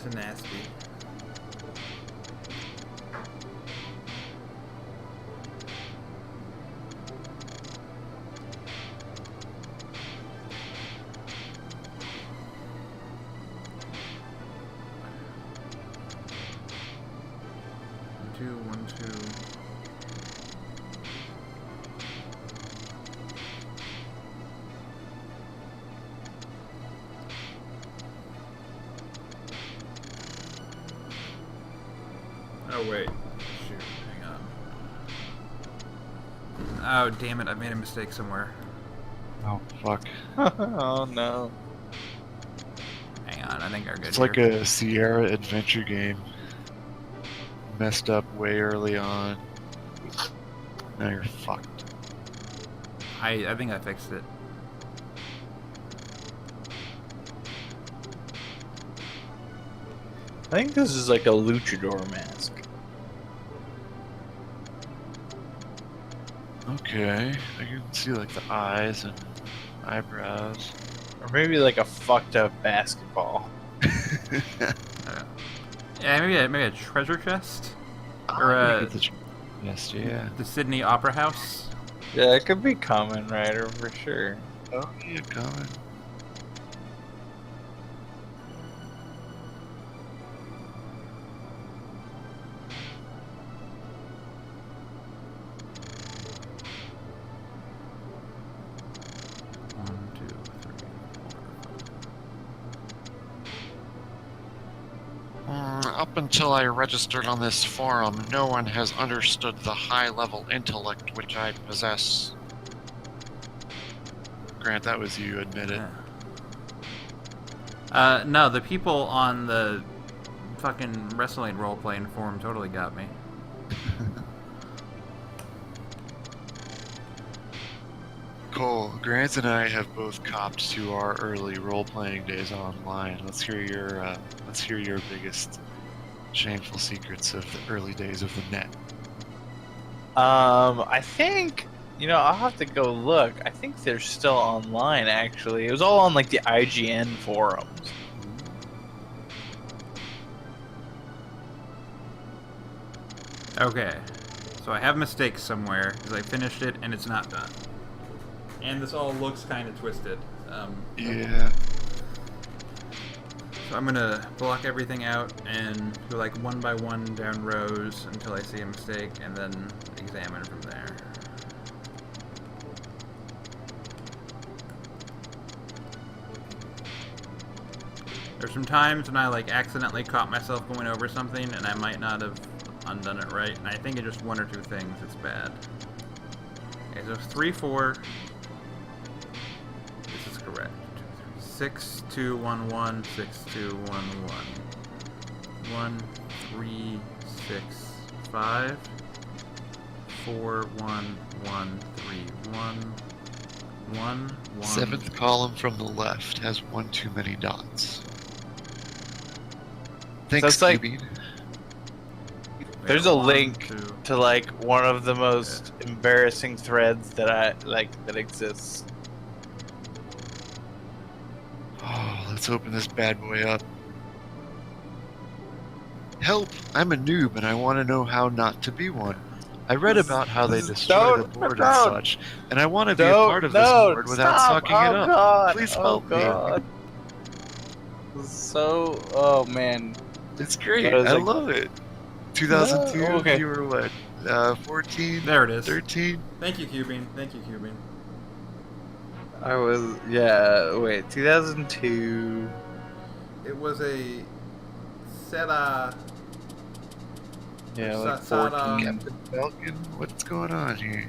to nasty. One, two. Oh wait, shoot, hang on. Oh damn it, I made a mistake somewhere. Oh fuck. Oh no. Hang on, I think I'm good. It's like a Sierra adventure game. Messed up way early on. Now you're fucked. I think I fixed it. I think this is like a luchador mask. Okay, I can see like the eyes and eyebrows. Or maybe like a fucked up basketball. Yeah, maybe a treasure chest, or Yes, yeah. the Sydney Opera House. Yeah, it could be Kamen Rider for sure. Oh, yeah, coming. One, two, three, four. Up until I registered on this forum, no one has understood the high-level intellect which I possess. Grant, that was you, admit it. No, the people on the fucking wrestling role-playing forum totally got me. Cole, Grant and I have both copped to our early role-playing days online. Let's hear your biggest shameful secrets of the early days of the net. I think I'll have to go look. I think they're still online. Actually, it was all on like the IGN forums. Okay, so I have mistakes somewhere because I finished it and it's not done. And this all looks kind of twisted. Yeah. So I'm gonna block everything out and go like one by one down rows until I see a mistake and then examine from there. There's some times when I like accidentally caught myself going over something and I might not have undone it right, and I think it's just one or two things it's bad. Okay, so 3, 4. This is correct. 6, 2, 1, 1, 6, 2, 1, 1. 1, 3, 6, 5. 4, 1, 1, 3, 1. 1, 1. Seventh column from the left has one too many dots. Thanks, That's like- Cubine. There's a 1, link 2. to like one of the most embarrassing threads that exists. Oh, let's open this bad boy up. Help! I'm a noob and I want to know how not to be one. I read about how they destroy the board and such, and I want to be a part of this board without sucking it up. God, Please help me. So, oh man. It's great. That is I like- love it. 2002, No, okay. you were what? 14? There it is. 13? Thank you, Cubine. Thank you, Cubine. I was, wait, 2002. It was a Seta. Yeah, like Sada. 14. Captain Falcon? What's going on here?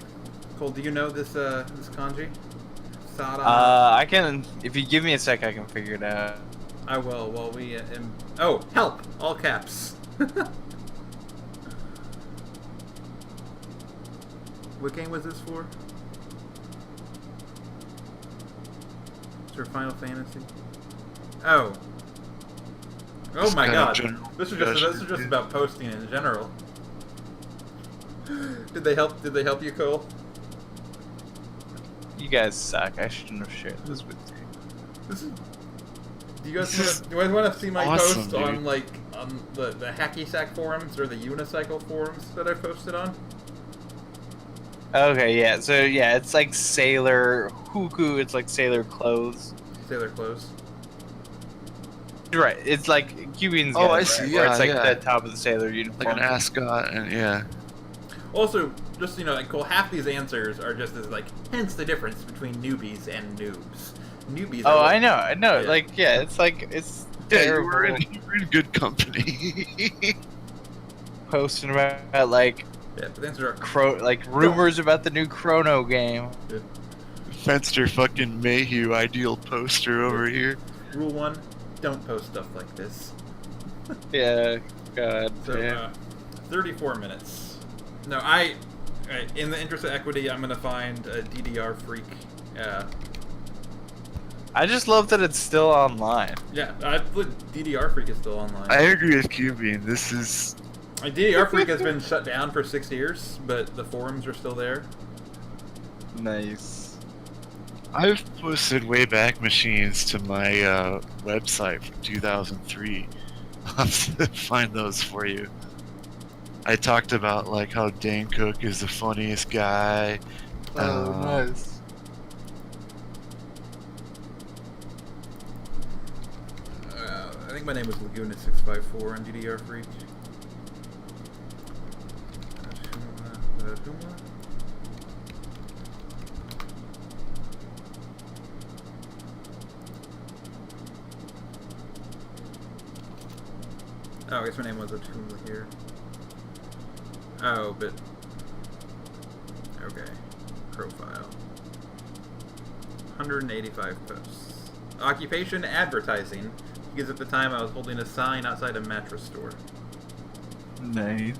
Cole, do you know this this kanji? Sada. I can, if you give me a sec, I can figure it out. I will. While we oh, help! All caps. What game was this for? Is there Final Fantasy? Oh. Oh Just my kind of god. general This is discussion, just yeah. about posting in general. Did they help you, Cole? You guys suck. I shouldn't have shared this with you. This is. Do you guys want to see my awesome, post dude. on on the Hacky Sack forums or the Unicycle forums that I posted on? Okay, yeah. So yeah, it's like Sailor Huku. It's like Sailor clothes. Sailor clothes. Right. It's like Cubian's. Oh, got it, I right? see, Where yeah, it's like yeah. the top of the Sailor uniform. Like an ascot, and yeah. Also, just like Cole, half these answers are just as hence the difference between newbies and noobs. Newbies. Oh, are I know. Yeah. Like, yeah, it's like it's Yeah, terrible. you were in good company. Posting about like Yeah, but the answers are rumors about the new Chrono game. Fenster fucking Mayhew ideal poster over here. Rule 1: don't post stuff like this. Yeah, God. So, yeah. 34 minutes. No, in the interest of equity, I'm gonna find a DDR freak. I just love that it's still online. Yeah, DDR freak is still online. I agree with Cubian. This is DDR freak has been shut down for 6 years, but the forums are still there. Nice. I've posted Wayback Machines to my website from 2003. I'll have to find those for you. I talked about like how Dane Cook is the funniest guy. Oh, nice. I think my name was Laguna654 on DDR Freak. Oh, I guess my name was Atuma here. Oh, but... Okay. Profile. 185 posts. Occupation, advertising. Because at the time I was holding a sign outside a mattress store. Nice.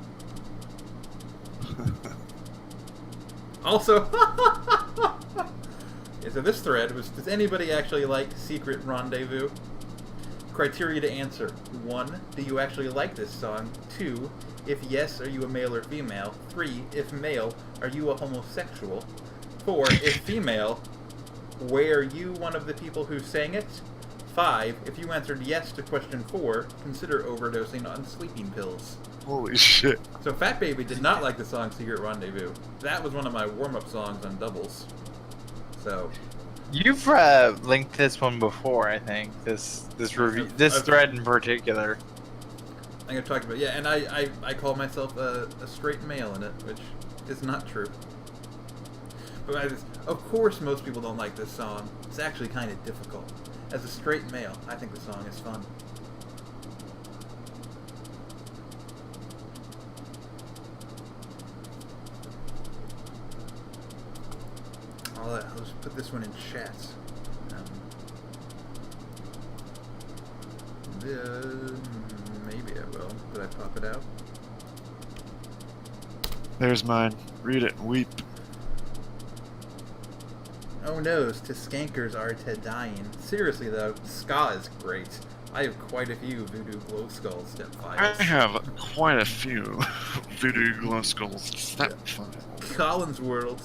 Also... yeah, so this thread was, does anybody actually like Secret Rendezvous? Criteria to answer. 1. Do you actually like this song? 2. If yes, are you a male or female? 3. If male, are you a homosexual? 4. If female, were you one of the people who sang it? 5. If you answered yes to question 4, consider overdosing on sleeping pills. Holy shit. So Fat Baby did not like the song Secret Rendezvous. That was one of my warm-up songs on doubles. So... You've linked this one before, I think. This review, this I've- thread in particular. I'm gonna talk about, yeah, and I call myself a straight male in it, which is not true. But of course most people don't like this song. It's actually kind of difficult. As a straight male, I think the song is fun. I'll just put this one in chat. Maybe I will. Did I pop it out? There's mine. Read it and weep. Oh no, to skankers are to dying. Seriously though, ska is great. I have quite a few Voodoo Glow Skull step I files. have quite a few Voodoo Glow Skulls step files. Collins World.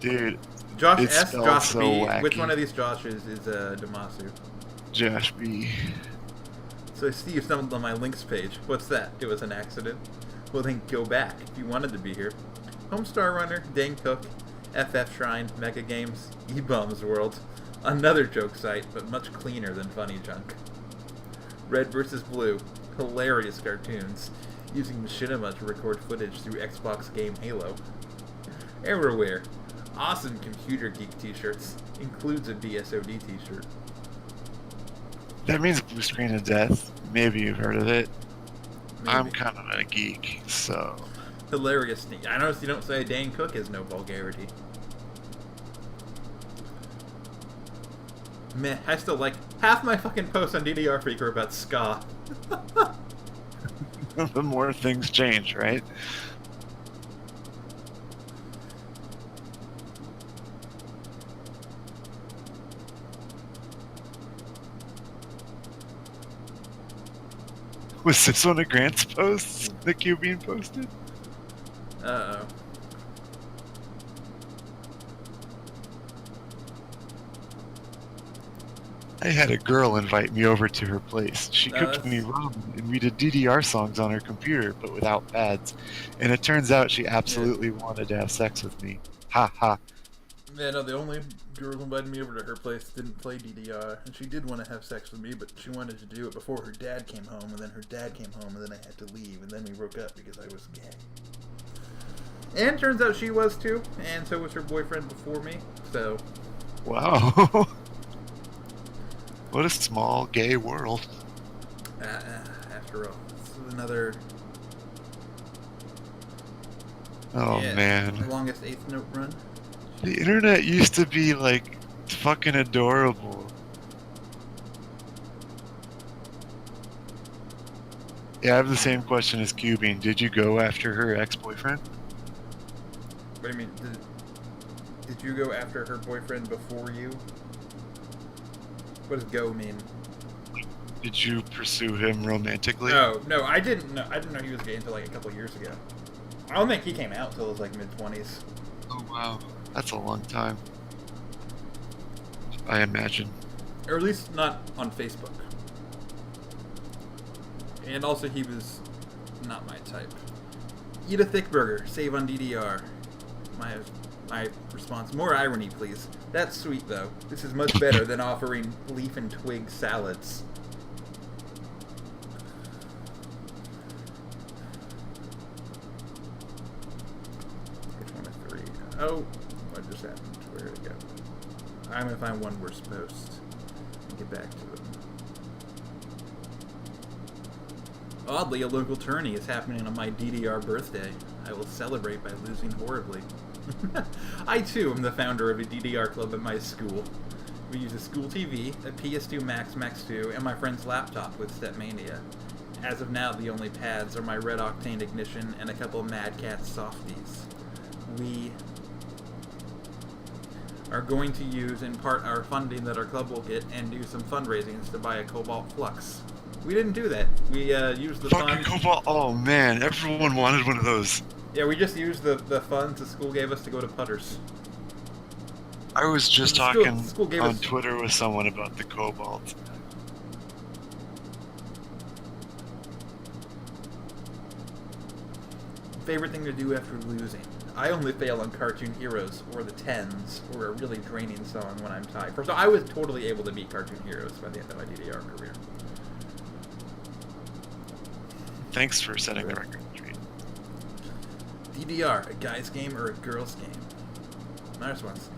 Dude, Josh It's S, spelled Josh so B. wacky. Which one of these Joshes is Damasu? Josh B. So I see you stumbled on my links page. What's that? It was an accident? Well then go back if you wanted to be here. Homestar Runner, Dane Cook, FF Shrine, Mega Games, E-Bombs World. Another joke site, but much cleaner than Funny Junk. Red vs. Blue. Hilarious cartoons. Using machinima to record footage through Xbox game Halo. Everywhere. Awesome Computer Geek t-shirts. Includes a BSOD t-shirt. That means Blue Screen of Death. Maybe you've heard of it. I'm Maybe. kind of a geek, so... Hilarious. I noticed you don't say Dane Cook has no vulgarity. Meh, I still like half my fucking posts on DDR Freak are about ska. the more things change, right? Was this one of Grant's posts that Cubine posted? Uh-oh. I had a girl invite me over to her place. She cooked that's- me ramen, and we did DDR songs on her computer, but without pads. And it turns out she absolutely wanted to have sex with me. Ha ha. Yeah, no, the only girl who invited me over to her place didn't play DDR, and she did want to have sex with me, but she wanted to do it before her dad came home, and then her dad came home, and then I had to leave, and then we broke up because I was gay. And turns out she was too, and so was her boyfriend before me, so... Wow. What a small gay world. After all, this is another... Oh yeah, man. longest eighth note run. The internet used to be like fucking adorable. Yeah, I have the same question as Cubine. Did you go after her ex-boyfriend? What do you mean? Did you go after her boyfriend before you? What does go mean? Did you pursue him romantically? Oh, no, I didn't know he was gay until like a couple years ago. I don't think he came out until his like mid-20s. Oh wow, that's a long time. I imagine. Or at least not on Facebook. And also he was not my type. Eat a thick burger. Save on DDR. My response. More irony, please. That's sweet, though. This is much better than offering leaf and twig salads. Which one of three? Oh, what just happened? Where did it go? I'm going to find one worse post and get back to it. Oddly, a local tourney is happening on my DDR birthday. I will celebrate by losing horribly. I, too, am the founder of a DDR club at my school. We use a school TV, a PS2 Max 2, and my friend's laptop with Stepmania. As of now, the only pads are my Red Octane Ignition and a couple Mad Cat softies. We are going to use, in part, our funding that our club will get and do some fundraisings to buy a Cobalt Flux. We didn't do that. We used the Fucking funds. Cobalt. Oh man, everyone wanted one of those. Yeah, we just used the funds the school gave us to go to Putters. I was just The talking school gave on us- Twitter with someone about the Cobalt. Favorite thing to do after losing? I only fail on Cartoon Heroes or the Tens or a really draining song when I'm tied. First of all, I was totally able to beat Cartoon Heroes by the end of my DDR career. Thanks for setting the record straight. DDR, a guy's game or a girl's game? Nice ones.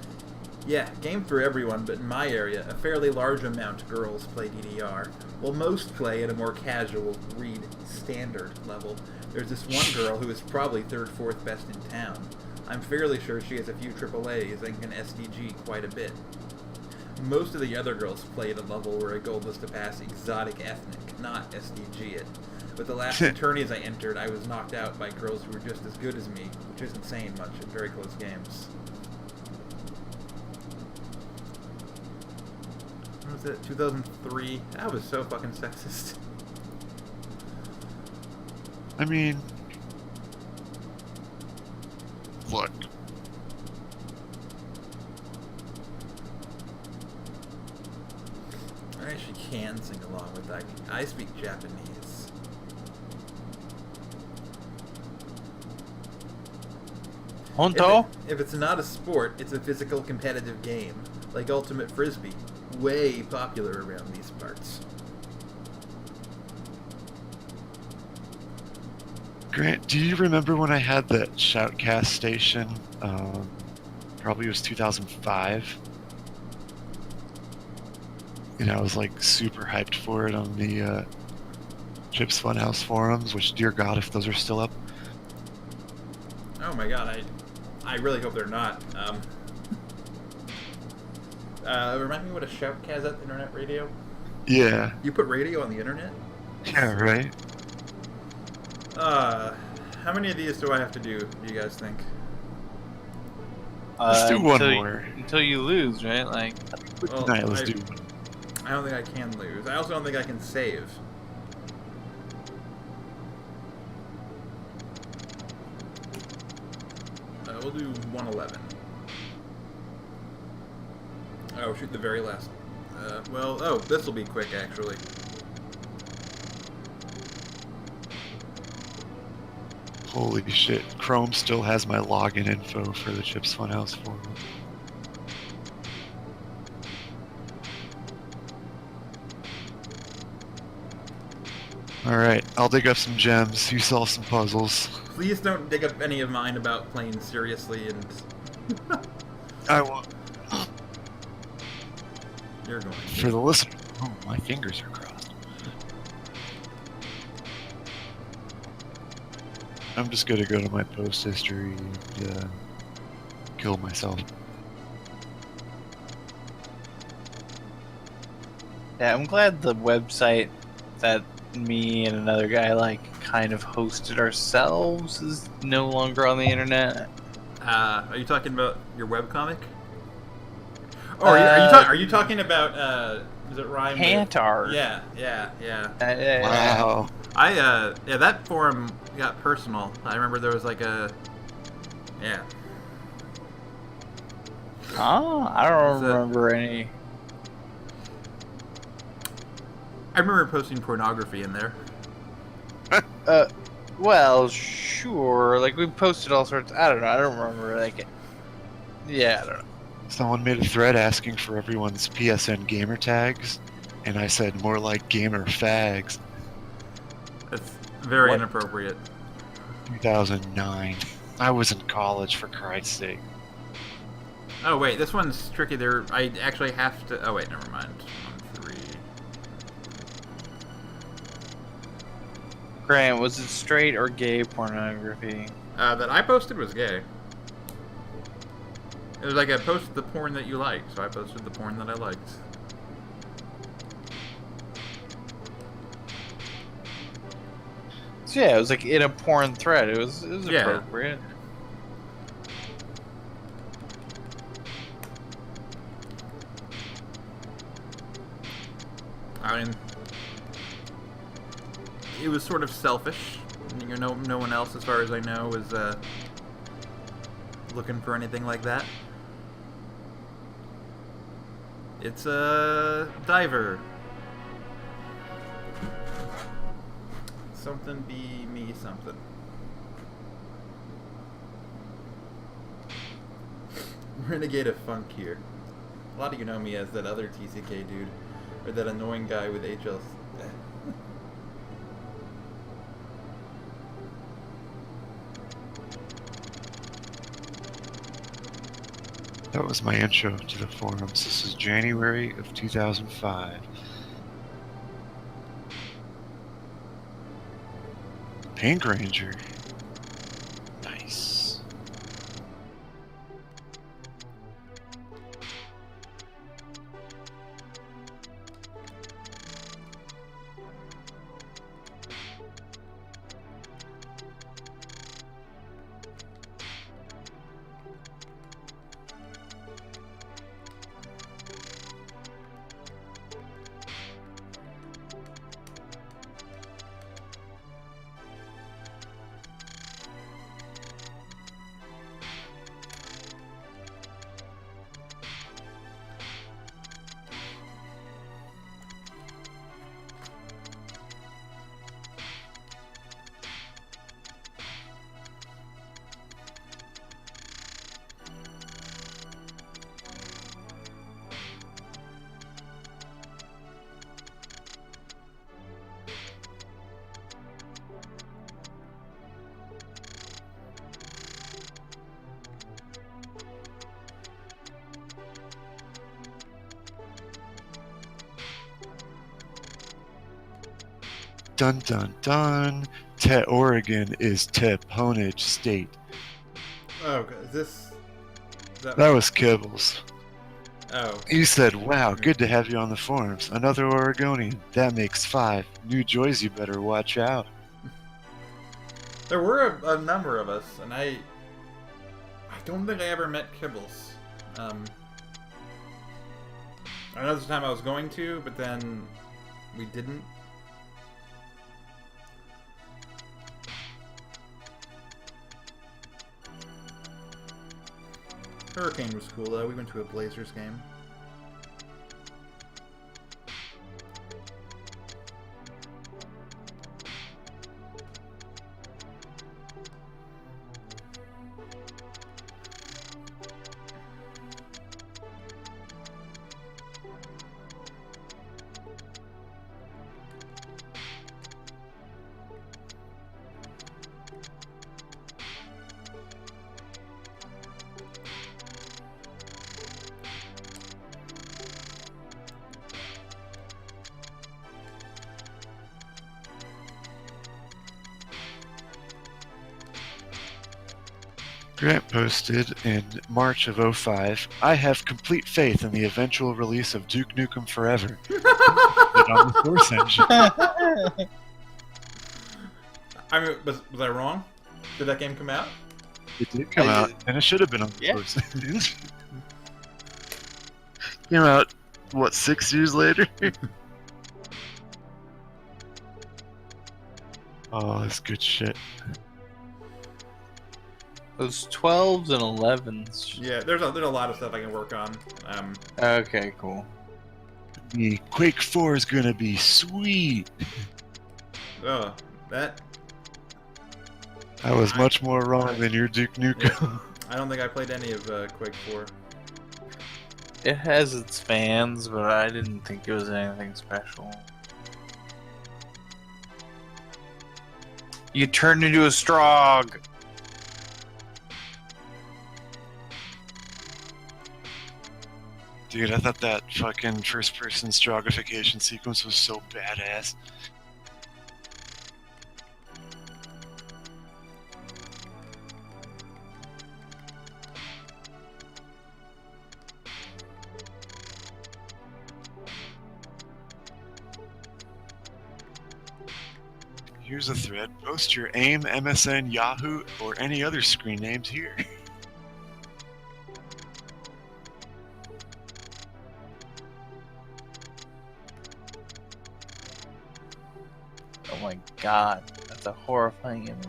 Yeah, game for everyone, but in my area, a fairly large amount of girls play DDR, while most play at a more casual, read standard level. There's this one girl who is probably 3rd, 4th best in town. I'm fairly sure she has a few AAAs and can SDG quite a bit. Most of the other girls play at a level where a goal was to pass exotic ethnic, not SDG it. With the last two tourneys I entered, I was knocked out by girls who were just as good as me, which isn't saying much in very close games. What was it? 2003? That was so fucking sexist. I mean, look. I actually can sing along with that. I speak Japanese. Honto? If it's not a sport, it's a physical competitive game, like Ultimate Frisbee. Way popular around these parts. Grant, do you remember when I had that Shoutcast station? Probably was 2005. And I was like super hyped for it on the Chips Funhouse forums, which, dear God, if those are still up. Oh my god, I really hope they're not. Remind me what a shoutcast at internet radio? Yeah. You put radio on the internet? Yeah, right? How many of these do I have to do you guys think? Let's do one until more. Until you lose, right? Like, Well, Alright, let's do one. I don't think I can lose. I also don't think I can save. We'll do 111. Oh, shoot, the very last. This will be quick, actually. Holy shit. Chrome still has my login info for the Chips Funhouse forum. Alright, I'll dig up some gems. You solve some puzzles. Please don't dig up any of mine about playing seriously and... I will. You're going to. For the listener. Oh, my fingers are crossed. I'm just gonna go to my post history and kill myself. yeah, I'm glad the website that me and another guy like kind of hosted ourselves is no longer on the internet. Are you talking about your webcomic? Oh, are you talking about, does it rhyme with... Cantar. Yeah. Wow. That forum got personal. I remember there was like a... Yeah. Oh, I don't Is that- remember any. I remember posting pornography in there. Well, sure. Like we posted all sorts. I don't know. I don't remember. Like, yeah, I don't know. Someone made a thread asking for everyone's PSN gamer tags, and I said more like gamer fags. It's very What? inappropriate. 2009. I was in college, for Christ's sake. Oh wait, this one's tricky. There, I actually have to. Oh wait, never mind. 1, 3. Grant, was it straight or gay pornography? That I posted was gay. It was like I posted the porn that you liked, so I posted the porn that I liked. So yeah, it was like in a porn thread. It was Yeah. appropriate. I mean, it was sort of selfish. You know, no one else, as far as I know, was looking for anything like that. It's a diver. Something be me something. Renegade of Funk here. A lot of you know me as that other TCK dude, or that annoying guy with HL. That was my intro to the forums. This is January of 2005. Pink Ranger. Nice. Dun dun dun. Oregon is Teponage State. Oh, okay. Is this? That was Kibbles. Oh. You said, wow, good to have you on the forums. Another Oregonian. That makes 5. New Joys, you better watch out. There were a number of us, and I don't think I ever met Kibbles. I know this time I was going to, but then we didn't. Hurricane was cool though. We went to a Blazers game. Grant posted in March of 05, I have complete faith in the eventual release of Duke Nukem Forever. On the Source engine. I mean, was I wrong? Did that game come out? It did come out, and it should have been on the Yeah. Source engine. Came out, what, 6 years later? Oh, that's good shit. Those 12s and 11s. Yeah, there's a lot of stuff I can work on. Okay, cool. me. Quake 4 is gonna be sweet. Oh, that. I was much more wrong than your Duke Nukem. I don't think I played any of Quake 4. It has its fans, but I didn't think it was anything special. You turned into a Strog. Dude, I thought that fucking first-person strogification sequence was so badass. Here's a thread. Post your AIM, MSN, Yahoo, or any other screen names here. Oh my god, that's a horrifying image.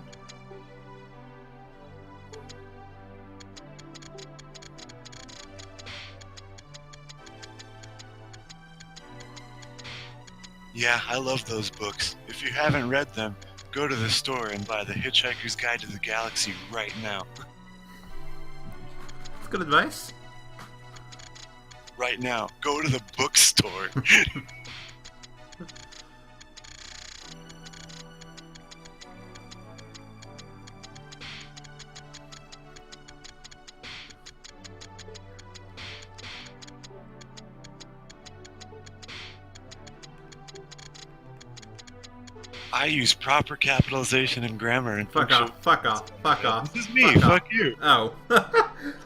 Yeah, I love those books. If you haven't read them, go to the store and buy The Hitchhiker's Guide to the Galaxy right now. That's good advice. Right now. Go to the bookstore. I use proper capitalization and grammar and Fuck off, fuck off, fuck off. This is me, Fuck fuck off. you. Oh.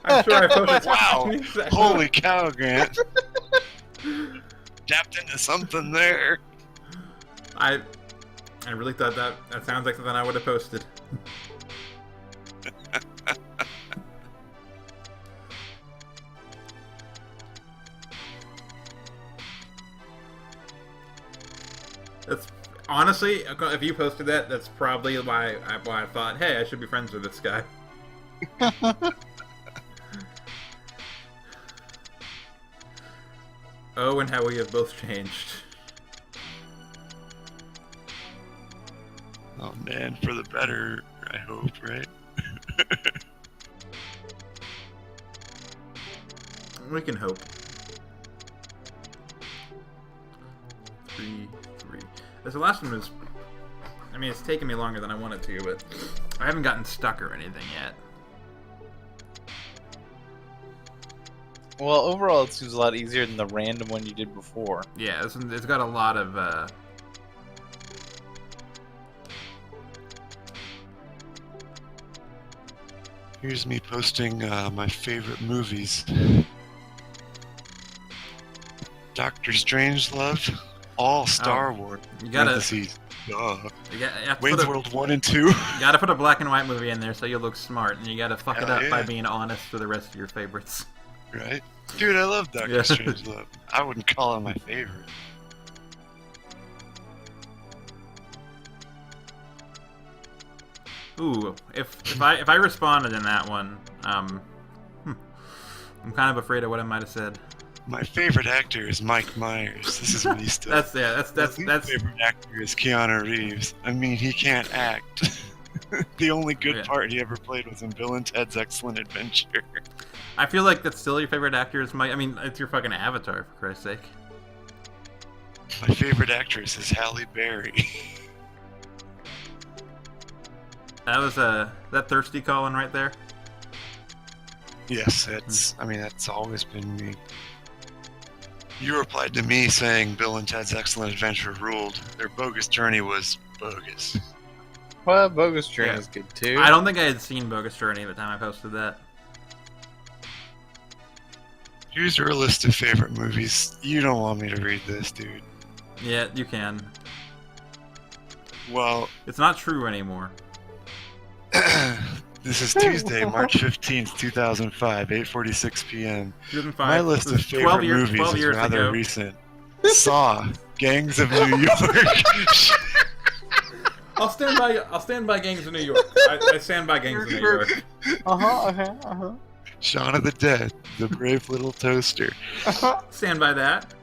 I'm sure I posted Wow. something. Holy cow, Grant. Tapped into something there. I really thought that sounds like something I would have posted. That's honestly, if you posted that, that's probably why I thought, hey, I should be friends with this guy. Oh, and how we have both changed. Oh man, for the better, I hope, right? We can hope. 3. The last one was... I mean, it's taken me longer than I wanted to, but I haven't gotten stuck or anything yet. Well, overall, it seems a lot easier than the random one you did before. Yeah, it's got a lot of... Here's me posting my favorite movies. Doctor Strangelove, all Star Wars. You gotta... Parentheses. Duh. You have to Wayne's put a, World 1 and 2. you gotta put a black and white movie in there so you look smart, and you gotta fuck it Hell up by yeah. being honest with the rest of your favorites. Right? Dude, I love Doctor Yeah. Strangelove. I wouldn't call him my favorite. Ooh, if I responded in that one, I'm kind of afraid of what I might have said. My favorite actor is Mike Myers. This is what he's still. That's My favorite actor is Keanu Reeves. I mean, he can't act. The only good Yeah. part he ever played was in Bill and Ted's Excellent Adventure. I feel like that's still your favorite actor. Is Mike? I mean, it's your fucking Avatar, for Christ's sake. My favorite actress is Halle Berry. That was that thirsty calling right there. Yes, that's always been me. You replied to me saying Bill and Ted's Excellent Adventure ruled. Their bogus journey was bogus. Well, Bogus Journey Yeah. is good too. I don't think I had seen Bogus Journey at the time I posted that. Here's your list of favorite movies. You don't want me to read this, dude. Yeah, you can. Well, It's not true anymore. this is Tuesday, March 15th, 2005, 8:46 p.m. 2005. My list This of is favorite movies 12 is years rather ago. recent. Saw, Gangs of New York, I'll stand by Gangs of New York. I stand by Gangs of New York. Shaun of the Dead, The Brave Little Toaster, Stand by that.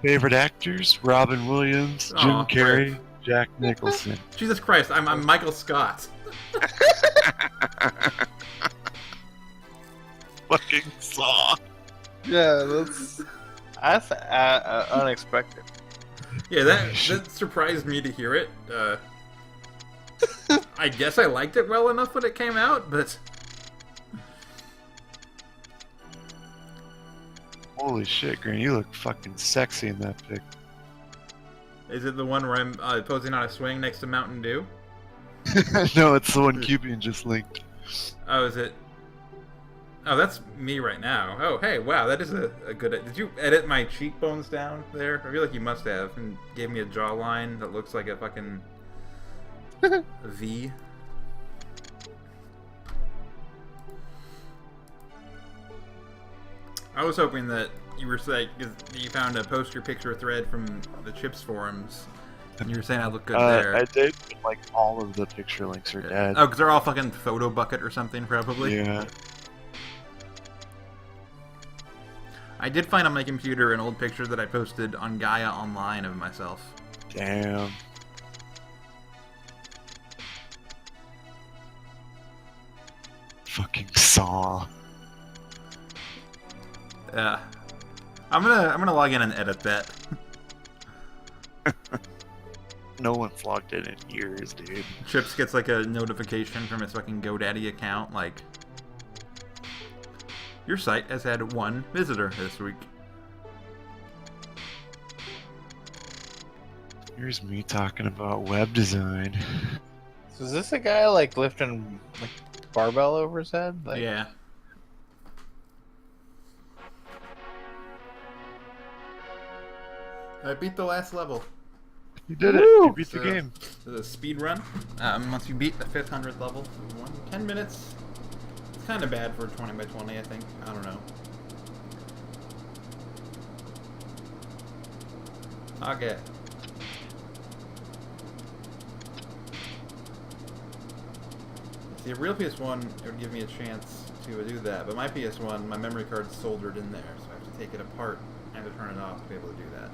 Favorite actors: Robin Williams, Jim Aw, Carrey, Jack Nicholson. Jesus Christ, I'm Michael Scott. Fucking Saw. Yeah, that's unexpected. Yeah, that surprised me to hear it. I guess I liked it well enough when it came out, but Holy shit, Green, you look fucking sexy in that pic. is it the one where I'm posing on a swing next to Mountain Dew? No, it's the one Cubian just linked. Oh, is it? Oh, that's me right now. Oh, hey, wow, that is a good... Did you edit my cheekbones down there? I feel like you must have, and gave me a jawline that looks like a fucking V. I was hoping that you were saying you found a poster picture thread from the Chips forums, and you were saying I look good there. I did, like, all of the picture links are dead. Oh, because they're all fucking photo bucket or something, probably. Yeah. I did find on my computer an old picture that I posted on Gaia Online of myself. Damn. Fucking Saw. Yeah. I'm gonna log in and edit that. No one's logged in years, dude. Chips gets like a notification from his fucking GoDaddy account, like, your site has had 1 visitor this week. Here's me talking about web design. So is this a guy like lifting like barbell over his head? Like, Yeah. I beat the last level. You did it. You beat So, the game. This is a speed run. Once you beat the 500th level, 10 minutes. It's kind of bad for 20 by 20, I think. I don't know. Okay. See, a real PS1, it would give me a chance to do that, but my PS1, my memory card's soldered in there, so I have to take it apart and to turn it off to be able to do that.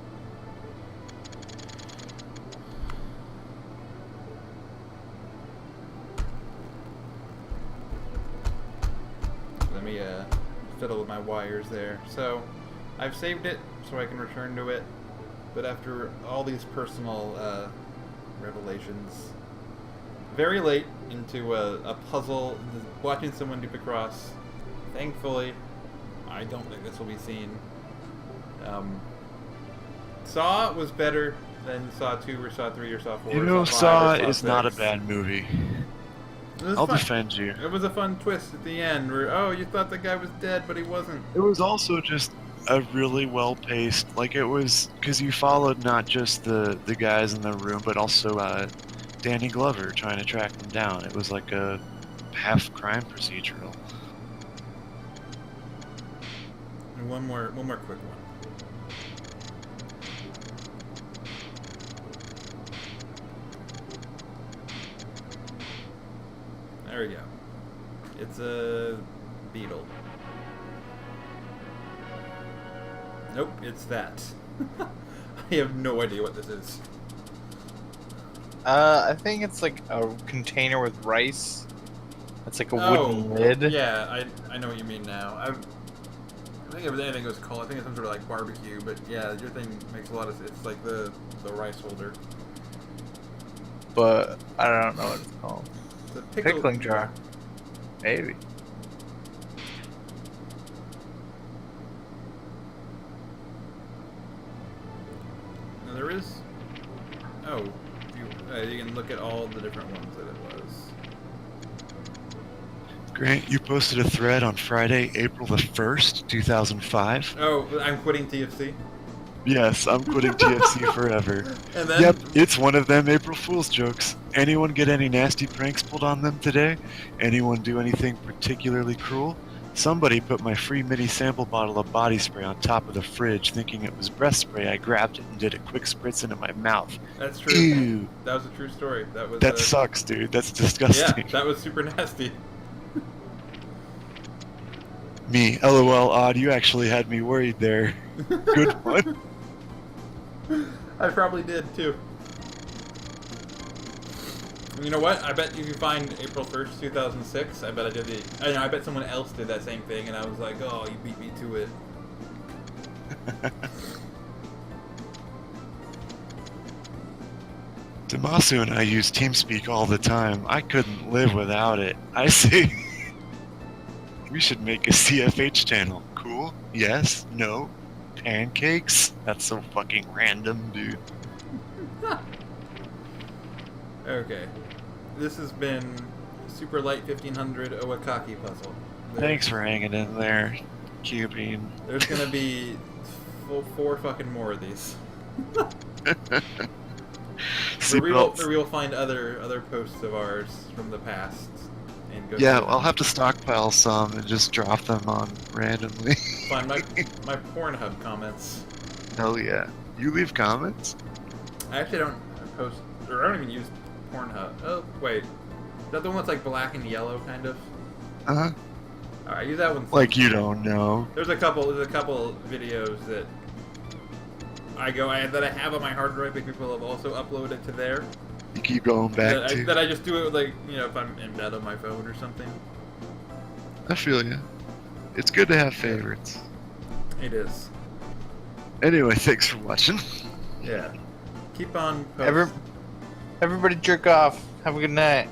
Let me fiddle with my wires there. So, I've saved it so I can return to it, but after all these personal revelations, very late into a puzzle, watching someone dip across, thankfully, I don't think this will be seen. Saw was better than Saw 2 or Saw 3 or Saw 4 You or know, Saw 5 Saw or is Saw not a 6. bad movie. It was I'll fun. defend you. It was a fun twist at the end where, oh, you thought the guy was dead, but he wasn't. It was also just a really well-paced, like, it was, because you followed not just the guys in the room, but also Danny Glover trying to track them down. It was like a half crime procedural. And one more quick one. There we go. It's a beetle. Nope, it's that. I have no idea what this is. I think it's like a container with rice. It's like a wooden lid. Yeah, I know what you mean now. I think if anything it was called, I think it's some sort of like barbecue, but yeah, your thing makes a lot of sense. It's like the rice holder. But I don't know what it's called. The Pickling jar. Maybe. Now there is. Oh, you can look at all the different ones that it was. Grant, you posted a thread on Friday, April the 1st, 2005. Oh, I'm quitting TFC. Yes, I'm quitting TFC forever. And then, Yep, it's one of them April Fool's jokes. Anyone get any nasty pranks pulled on them today? Anyone do anything particularly cruel? Somebody put my free mini sample bottle of body spray on top of the fridge thinking it was breath spray. I grabbed it and did a quick spritz into my mouth. that's true. Ew. That was a true story. That was. That sucks, dude. That's disgusting. Yeah, that was super nasty. Me, LOL, odd. You actually had me worried there. Good one. I probably did too. You know what? I bet if you find April 1st, 2006, I bet I did I bet someone else did that same thing, and I was like, oh, you beat me to it. Damasu and I use TeamSpeak all the time. I couldn't live without it. I say we should make a CFH channel. Cool? Yes? No? Pancakes? That's so fucking random, dude. Okay. This has been SuperLite 1500 Oekaki puzzle. Thanks for hanging in there, Cubine. There's gonna be four fucking more of these. Where we'll find other posts of ours from the past and go. Yeah, I'll have to stockpile some and just drop them on randomly. Find my Pornhub comments. Hell yeah. You leave comments? I actually don't post, or I don't even use Pornhub. Oh wait, is that the one that's like black and yellow kind of? Uh-huh. I use that one. Like you don't know. There's a couple videos that that I have on my hard drive that people have also uploaded to there. You keep going back to. That I just do it like, if I'm in bed on my phone or something. I feel you. It's good to have favorites. It is. Anyway, thanks for watching. Yeah. Keep on posting. Everybody jerk off. Have a good night.